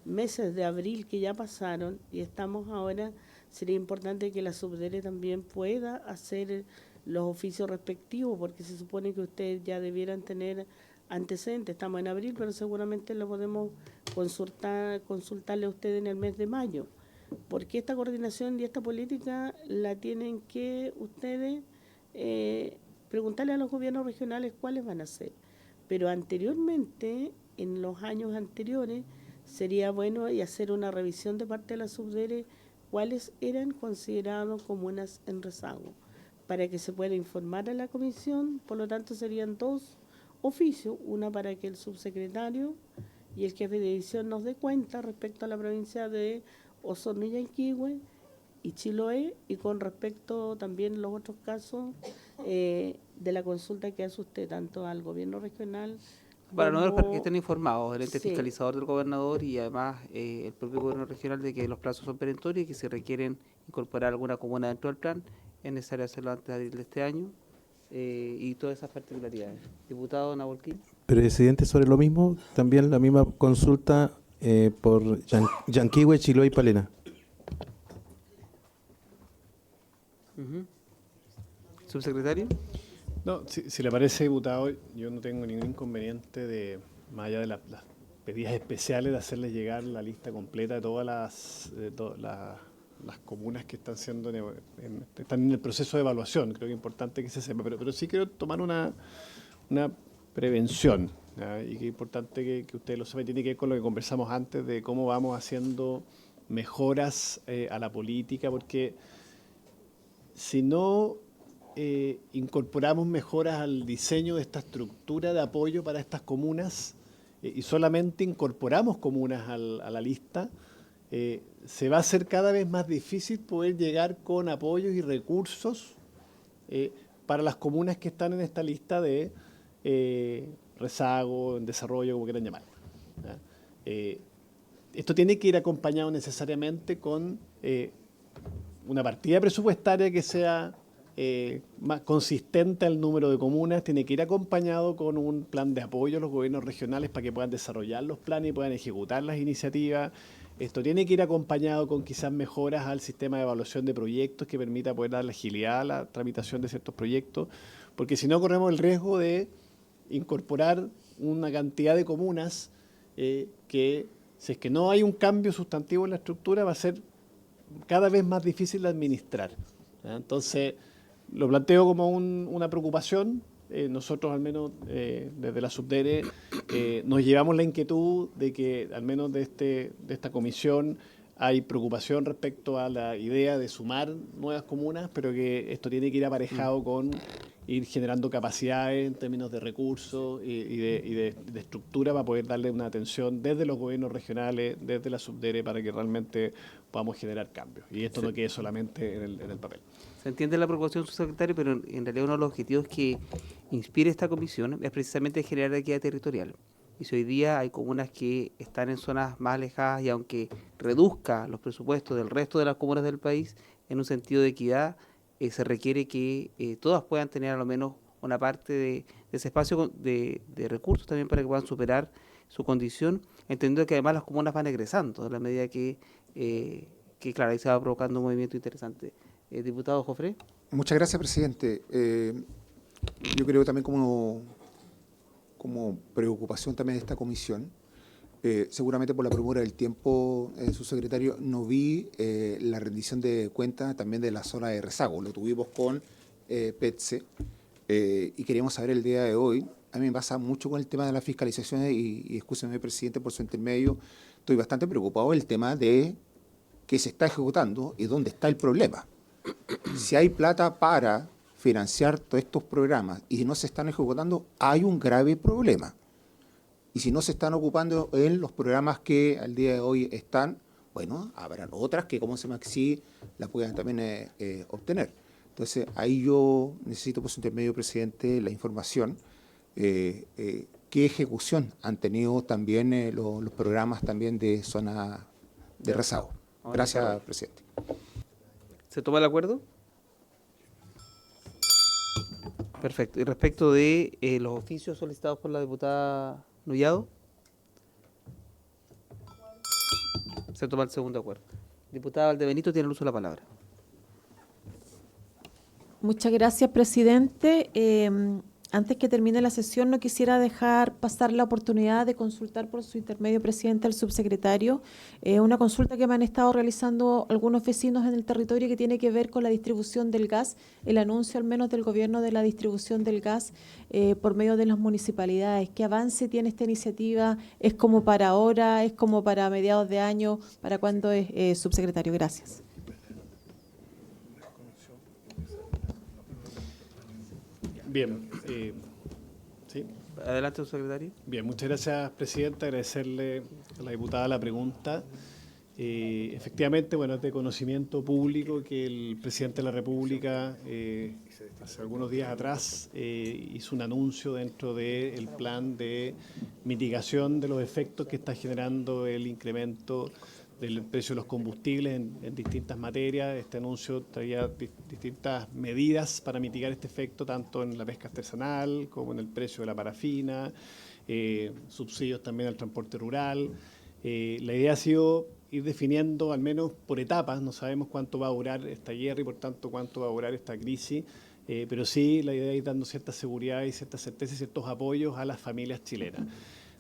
meses de abril que ya pasaron y estamos ahora, sería importante que la subdere también pueda hacer los oficios respectivos, porque se supone que ustedes ya debieran tener antecedentes. Estamos en abril, pero seguramente lo podemos consultarle a ustedes en el mes de mayo, porque esta coordinación y esta política la tienen que ustedes preguntarle a los gobiernos regionales cuáles van a ser. Pero anteriormente, en los años anteriores, sería bueno y hacer una revisión de parte de la subdere cuáles eran considerados comunas en rezago, para que se pueda informar a la comisión. Por lo tanto, serían 2 oficios, una para que el subsecretario y el jefe de división nos dé cuenta respecto a la provincia de Osorno y Yanquihue y Chiloé, y con respecto también a los otros casos de la consulta que hace usted tanto al gobierno regional Para como, que estén informados, el ente sí, fiscalizador del gobernador y además el propio gobierno regional, de que los plazos son perentorios y que si requieren incorporar alguna comuna dentro del plan, es necesario hacerlo antes de abril de este año, y todas esas particularidades. Diputado Nahuelquín. Presidente, sobre lo mismo, también la misma consulta por Yanquihue, Chiloé y Palena. Subsecretario. No, si le parece, diputado, yo no tengo ningún inconveniente de, más allá de las pedidas especiales, de hacerles llegar la lista completa de todas las comunas que están están en el proceso de evaluación. Creo que es importante que se sepa, pero sí quiero tomar una prevención, ¿ya? Y que es importante que ustedes lo sepan. Tiene que ver con lo que conversamos antes de cómo vamos haciendo mejoras a la política, porque si no incorporamos mejoras al diseño de esta estructura de apoyo para estas comunas y solamente incorporamos comunas a la lista, se va a hacer cada vez más difícil poder llegar con apoyos y recursos para las comunas que están en esta lista de rezago, en desarrollo, como quieran llamar. Esto tiene que ir acompañado necesariamente con una partida presupuestaria que sea más consistente al número de comunas, tiene que ir acompañado con un plan de apoyo a los gobiernos regionales para que puedan desarrollar los planes y puedan ejecutar las iniciativas. Esto tiene que ir acompañado con quizás mejoras al sistema de evaluación de proyectos que permita poder dar la agilidad a la tramitación de ciertos proyectos, porque si no corremos el riesgo de incorporar una cantidad de comunas que, si es que no hay un cambio sustantivo en la estructura, va a ser cada vez más difícil de administrar, ¿ya? Entonces, lo planteo como una preocupación. Nosotros, al menos desde la subdere, nos llevamos la inquietud de que, al menos de esta comisión, hay preocupación respecto a la idea de sumar nuevas comunas, pero que esto tiene que ir aparejado con ir generando capacidades en términos de recursos y de estructura para poder darle una atención desde los gobiernos regionales, desde la subdere, para que realmente podamos generar cambios. Y esto no quede solamente en el papel. Se entiende la preocupación, subsecretario, pero en realidad uno de los objetivos que inspira esta comisión es precisamente generar equidad territorial. Y si hoy día hay comunas que están en zonas más alejadas y aunque reduzca los presupuestos del resto de las comunas del país, en un sentido de equidad, se requiere que todas puedan tener a lo menos una parte de ese espacio de recursos también para que puedan superar su condición, entendiendo que además las comunas van egresando a la medida que claro, ahí se va provocando un movimiento interesante. Diputado Jofré. Muchas gracias, presidente. Yo creo también como preocupación también de esta comisión, seguramente por la premura del tiempo, subsecretario, no vi la rendición de cuentas también de la zona de rezago. Lo tuvimos con PETSE y queríamos saber el día de hoy. A mí me pasa mucho con el tema de las fiscalizaciones y excúseme, presidente, por su intermedio, estoy bastante preocupado del tema de qué se está ejecutando y dónde está el problema. Si hay plata para financiar todos estos programas y si no se están ejecutando, hay un grave problema. Y si no se están ocupando en los programas que al día de hoy están, bueno, habrán otras que como se llama sí las puedan también obtener. Entonces, ahí yo necesito por su intermedio, presidente, la información qué ejecución han tenido también los programas también de zona de rezago. Gracias, presidente. ¿Se toma el acuerdo? Perfecto. Y respecto de los oficios solicitados por la diputada Nullado, se toma el segundo acuerdo. Diputada Valdebenito tiene el uso de la palabra. Muchas gracias, presidente. Antes que termine la sesión, no quisiera dejar pasar la oportunidad de consultar por su intermedio, presidente, al subsecretario, una consulta que me han estado realizando algunos vecinos en el territorio que tiene que ver con la distribución del gas, el anuncio al menos del gobierno de la distribución del gas por medio de las municipalidades. ¿Qué avance tiene esta iniciativa? ¿Es como para ahora? ¿Es como para mediados de año? ¿Para cuándo es, subsecretario? Gracias. Bien, sí. Adelante, subsecretario. Bien, muchas gracias, presidenta. Agradecerle a la diputada la pregunta. Efectivamente, bueno, es de conocimiento público que el presidente de la República hace algunos días atrás hizo un anuncio dentro del plan de mitigación de los efectos que está generando el incremento del precio de los combustibles en distintas materias. Este anuncio traía distintas medidas para mitigar este efecto, tanto en la pesca artesanal como en el precio de la parafina, subsidios también al transporte rural. La idea ha sido ir definiendo, al menos por etapas, no sabemos cuánto va a durar esta guerra y por tanto cuánto va a durar esta crisis, pero sí la idea es ir dando cierta seguridad y cierta certeza y ciertos apoyos a las familias chilenas.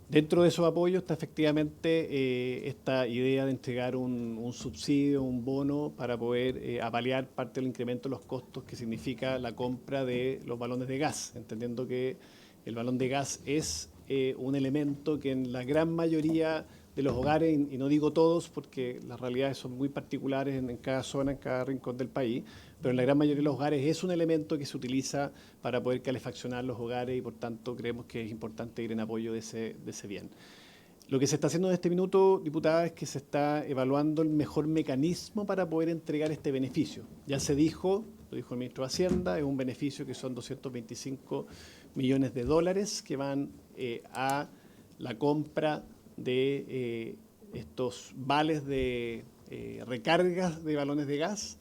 Dentro de esos apoyos está efectivamente esta idea de entregar un subsidio, un bono para poder apalear parte del incremento de los costos que significa la compra de los balones de gas, entendiendo que el balón de gas es un elemento que en la gran mayoría de los hogares, y no digo todos porque las realidades son muy particulares en cada zona, en cada rincón del país, pero en la gran mayoría de los hogares es un elemento que se utiliza para poder calefaccionar los hogares y por tanto creemos que es importante ir en apoyo de ese bien. Lo que se está haciendo en este minuto, diputada, es que se está evaluando el mejor mecanismo para poder entregar este beneficio. Ya se dijo, lo dijo el ministro de Hacienda, es un beneficio que son 225 millones de dólares que van a la compra de estos vales de recargas de balones de gas.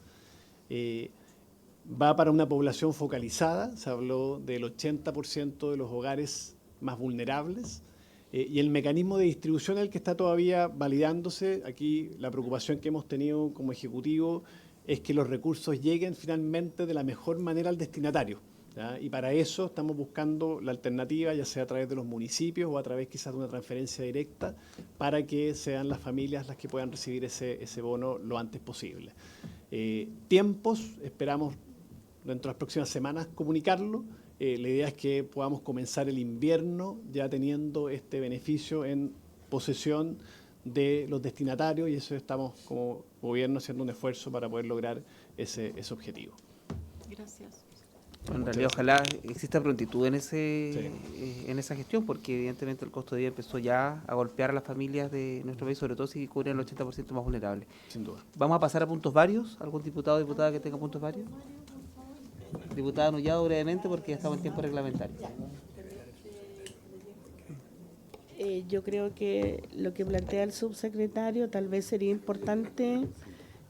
Va para una población focalizada, se habló del 80% de los hogares más vulnerables, y el mecanismo de distribución es el que está todavía validándose. Aquí la preocupación que hemos tenido como Ejecutivo es que los recursos lleguen finalmente de la mejor manera al destinatario, ¿ya? Y para eso estamos buscando la alternativa, ya sea a través de los municipios o a través quizás de una transferencia directa, para que sean las familias las que puedan recibir ese bono lo antes posible. Tiempos, esperamos dentro de las próximas semanas comunicarlo. La idea es que podamos comenzar el invierno ya teniendo este beneficio en posesión de los destinatarios, y eso estamos como gobierno haciendo un esfuerzo para poder lograr ese objetivo. Gracias. En realidad, ojalá exista prontitud en esa gestión, porque evidentemente el costo de vida empezó ya a golpear a las familias de nuestro país, sobre todo si cubren el 80% más vulnerable. Sin duda. Vamos a pasar a puntos varios. ¿Algún diputado o diputada que tenga puntos varios? Diputada Nullado, brevemente, porque ya estamos en tiempo reglamentario. Yo creo que lo que plantea el subsecretario tal vez sería importante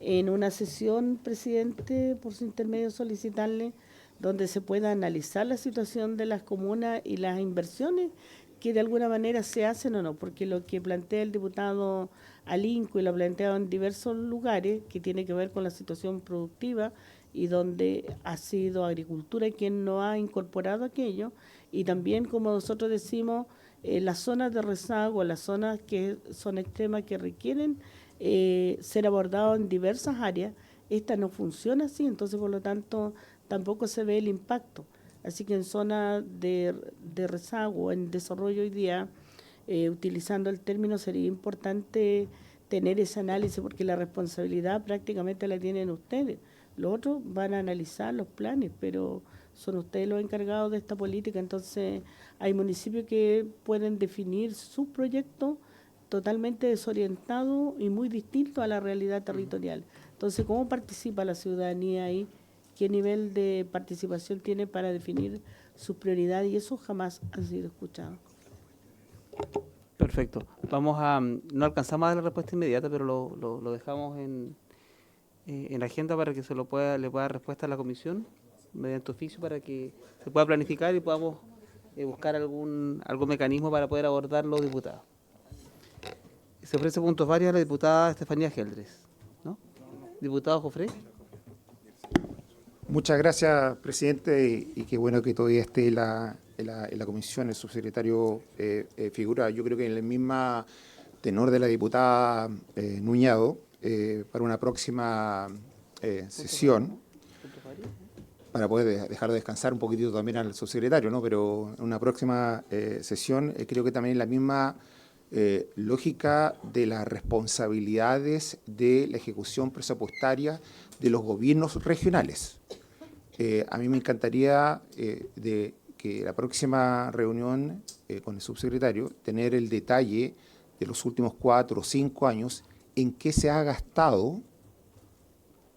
en una sesión, presidente, por su intermedio solicitarle, donde se pueda analizar la situación de las comunas y las inversiones que de alguna manera se hacen o no, porque lo que plantea el diputado Alinco y lo ha planteado en diversos lugares, que tiene que ver con la situación productiva y donde ha sido agricultura quien no ha incorporado aquello, y también, como nosotros decimos, las zonas de rezago, las zonas que son extremas que requieren ser abordadas en diversas áreas, esta no funciona así, entonces por lo tanto tampoco se ve el impacto. Así que en zonas de rezago, en desarrollo hoy día, utilizando el término, sería importante tener ese análisis, porque la responsabilidad prácticamente la tienen ustedes. Los otros van a analizar los planes, pero son ustedes los encargados de esta política. Entonces hay municipios que pueden definir sus proyectos totalmente desorientados y muy distintos a la realidad territorial. Entonces, ¿cómo participa la ciudadanía ahí? ¿Qué nivel de participación tiene para definir sus prioridades? Y eso jamás ha sido escuchado. Perfecto. Vamos a, no alcanzamos a dar la respuesta inmediata, pero lo dejamos en la agenda para que le pueda dar respuesta a la comisión mediante oficio para que se pueda planificar y podamos buscar algún mecanismo para poder abordar los diputados. Se ofrece puntos varios a la diputada Estefanía Geldres, ¿no? Diputado Jofré. Muchas gracias, presidente, y qué bueno que todavía esté en la comisión el subsecretario Figura. Yo creo que en el mismo tenor de la diputada Nuñado, para una próxima sesión, para poder dejar descansar un poquitito también al subsecretario, ¿no? Pero en una próxima sesión creo que también la misma lógica de las responsabilidades de la ejecución presupuestaria de los gobiernos regionales. A mí me encantaría de que la próxima reunión con el subsecretario tener el detalle de los últimos 4 o 5 años en qué se ha gastado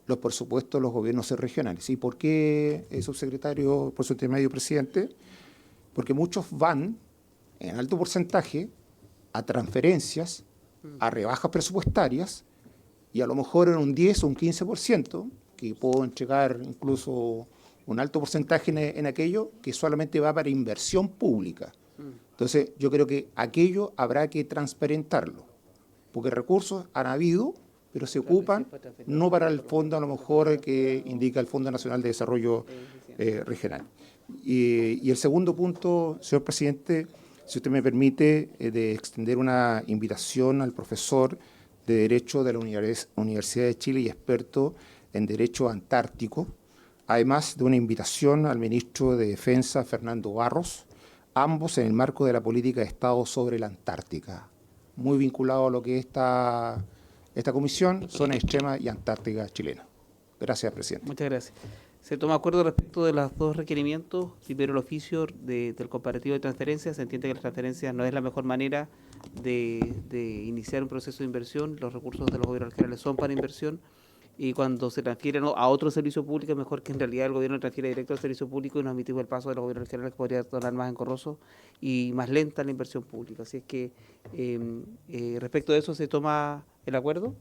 los presupuestos de los gobiernos regionales. ¿Y por qué, subsecretario, por su intermedio, presidente? Porque muchos van en alto porcentaje a transferencias, a rebajas presupuestarias, y a lo mejor en un 10 o un 15%, que puedo entregar incluso un alto porcentaje en aquello, que solamente va para inversión pública. Entonces, yo creo que aquello habrá que transparentarlo, porque recursos han habido, pero se ocupan no para el fondo, a lo mejor, que indica el Fondo Nacional de Desarrollo Regional. Y el segundo punto, señor presidente, si usted me permite, de extender una invitación al profesor de Derecho de la Universidad de Chile y experto en Derecho Antártico, además de una invitación al ministro de Defensa, Fernando Barros, ambos en el marco de la política de Estado sobre la Antártica, muy vinculado a lo que es esta comisión, zona extrema y Antártica chilena. Gracias, presidente. Muchas gracias. Se toma acuerdo respecto de los dos requerimientos. Primero, el oficio del comparativo de transferencias. Se entiende que las transferencias no es la mejor manera de iniciar un proceso de inversión. Los recursos de los gobiernos regionales son para inversión. Y cuando se transfieren a otro servicio público, es mejor que en realidad el gobierno transfiera directo al servicio público y nos omitimos el paso de los gobiernos regionales, que podría tornar más engorroso y más lenta la inversión pública. Así es que respecto de eso se toma el acuerdo.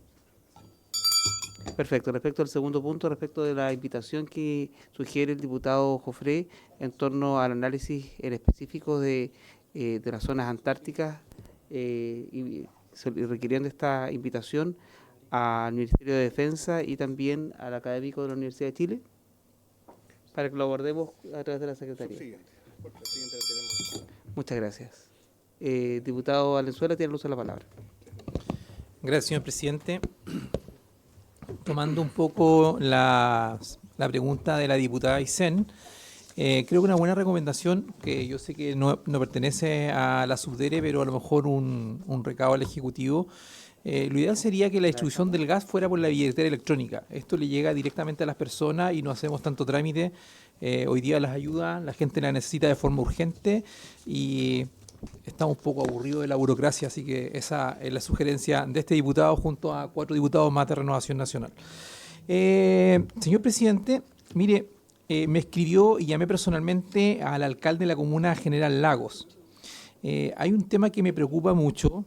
Perfecto. Respecto al segundo punto, respecto de la invitación que sugiere el diputado Jofré en torno al análisis en específico de las zonas antárticas y requiriendo esta invitación al Ministerio de Defensa y también al académico de la Universidad de Chile, para que lo abordemos a través de la Secretaría. Muchas gracias. Diputado Valenzuela, tiene el uso de la palabra. Gracias, señor presidente. Tomando un poco la pregunta de la diputada Aysén, creo que una buena recomendación, que yo sé que no pertenece a la subdere, pero a lo mejor un recado al Ejecutivo. Lo ideal sería que la distribución del gas fuera por la billetera electrónica. Esto le llega directamente a las personas y no hacemos tanto trámite. Hoy día las ayudas, la gente la necesita de forma urgente y estamos un poco aburridos de la burocracia, así que esa es la sugerencia de este diputado junto a 4 diputados más de Renovación Nacional. Señor presidente, mire, me escribió y llamé personalmente al alcalde de la comuna General Lagos. Hay un tema que me preocupa mucho.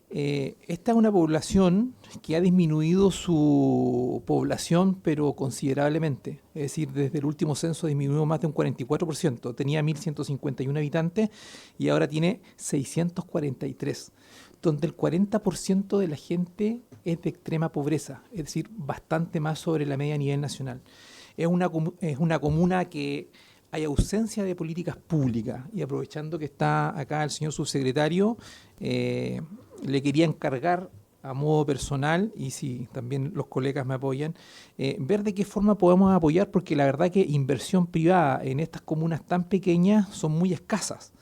Esta es una población que ha disminuido su población, pero considerablemente. Es decir, desde el último censo disminuyó más de un 44%. Tenía 1.151 habitantes y ahora tiene 643, donde el 40% de la gente es de extrema pobreza, es decir, bastante más sobre la media a nivel nacional. Es una comuna que hay ausencia de políticas públicas, y aprovechando que está acá el señor subsecretario, le quería encargar a modo personal, y si también los colegas me apoyan, ver de qué forma podemos apoyar, porque la verdad que inversión privada en estas comunas tan pequeñas son muy escasas.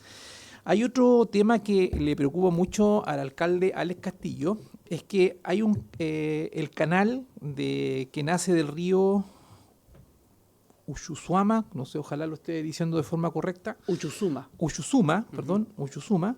Hay otro tema que le preocupa mucho al alcalde Alex Castillo, es que hay el canal que nace del río Uchuzuama, no sé, ojalá lo esté diciendo de forma correcta. Uchuzzuma, perdón, Uchuzzuma.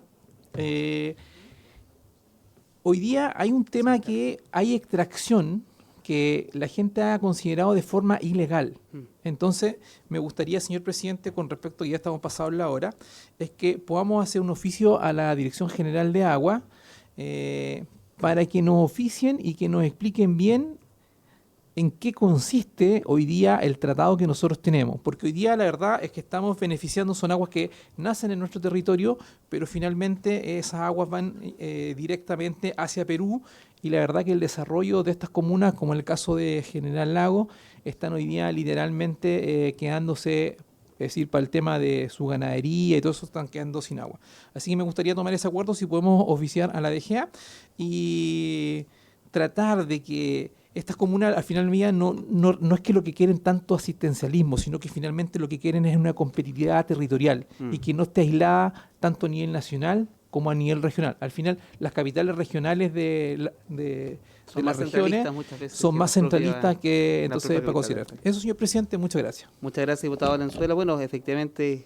Hoy día hay un tema que hay extracción que la gente ha considerado de forma ilegal. Entonces, me gustaría, señor presidente, con respecto, ya estamos pasados la hora, es que podamos hacer un oficio a la Dirección General de Agua para que nos oficien y que nos expliquen bien en qué consiste hoy día el tratado que nosotros tenemos. Porque hoy día la verdad es que estamos beneficiando, son aguas que nacen en nuestro territorio, pero finalmente esas aguas van directamente hacia Perú, y la verdad que el desarrollo de estas comunas, como en el caso de General Lago, están hoy día literalmente quedándose, es decir, para el tema de su ganadería y todo eso, están quedando sin agua. Así que me gustaría tomar ese acuerdo, si podemos oficiar a la DGA y tratar de que estas comunas al final día no es que lo que quieren tanto asistencialismo, sino que finalmente lo que quieren es una competitividad territorial y que no esté aislada tanto a nivel nacional como a nivel regional. Al final, las capitales regionales de las regiones muchas veces son que más la propia- centralistas que la entonces propia para considerar. capital. Eso, señor presidente, muchas gracias. Muchas gracias, diputado Valenzuela. Bueno, efectivamente,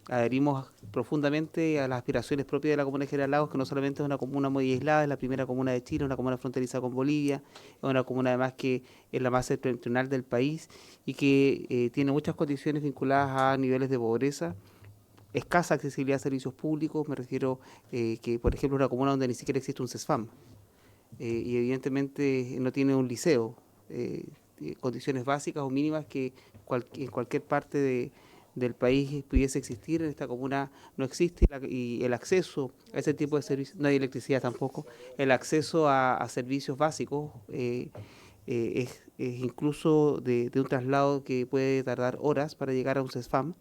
adherimos profundamente a las aspiraciones propias de la comuna de General Lagos, que no solamente es una comuna muy aislada, es la primera comuna de Chile, una comuna fronteriza con Bolivia, es una comuna además que es la más septentrional del país y que tiene muchas condiciones vinculadas a niveles de pobreza, escasa accesibilidad a servicios públicos. Me refiero que, por ejemplo, es una comuna donde ni siquiera existe un CESFAM y evidentemente no tiene un liceo, condiciones básicas o mínimas que en cualquier parte del país pudiese existir. En esta comuna no existe, y el acceso a ese tipo de servicios, no hay electricidad tampoco, el acceso a servicios básicos es incluso de un traslado que puede tardar horas para llegar a un CESFAM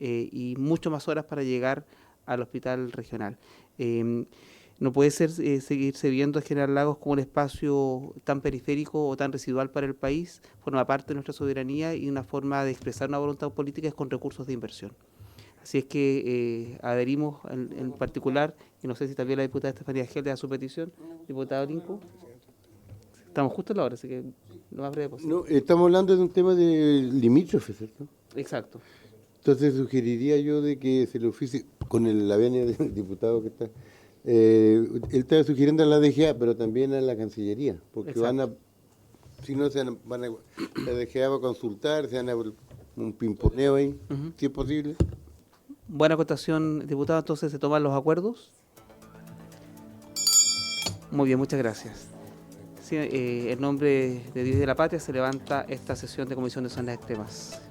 y mucho más horas para llegar al hospital regional. No puede ser seguirse viendo a General Lagos como un espacio tan periférico o tan residual para el país. Forma parte de nuestra soberanía y una forma de expresar una voluntad política es con recursos de inversión. Así es que adherimos en particular, y no sé si también la diputada Estefanía Gelde a su petición, diputado Linco. Estamos justo a la hora, así que lo más breve posible. No, estamos hablando de un tema de limítrofe, ¿cierto? Exacto. Entonces sugeriría yo de que se le oficie, con la venia del diputado que está, él está sugiriendo a la DGA, pero también a la Cancillería, porque Exacto. si no, la DGA va a consultar, se van a un pimponeo ahí, si es posible. Buena acotación, diputado. Entonces, ¿se toman los acuerdos? Muy bien, muchas gracias. Sí, en nombre de Dios y de la Patria se levanta esta sesión de Comisión de Zonas Extremas.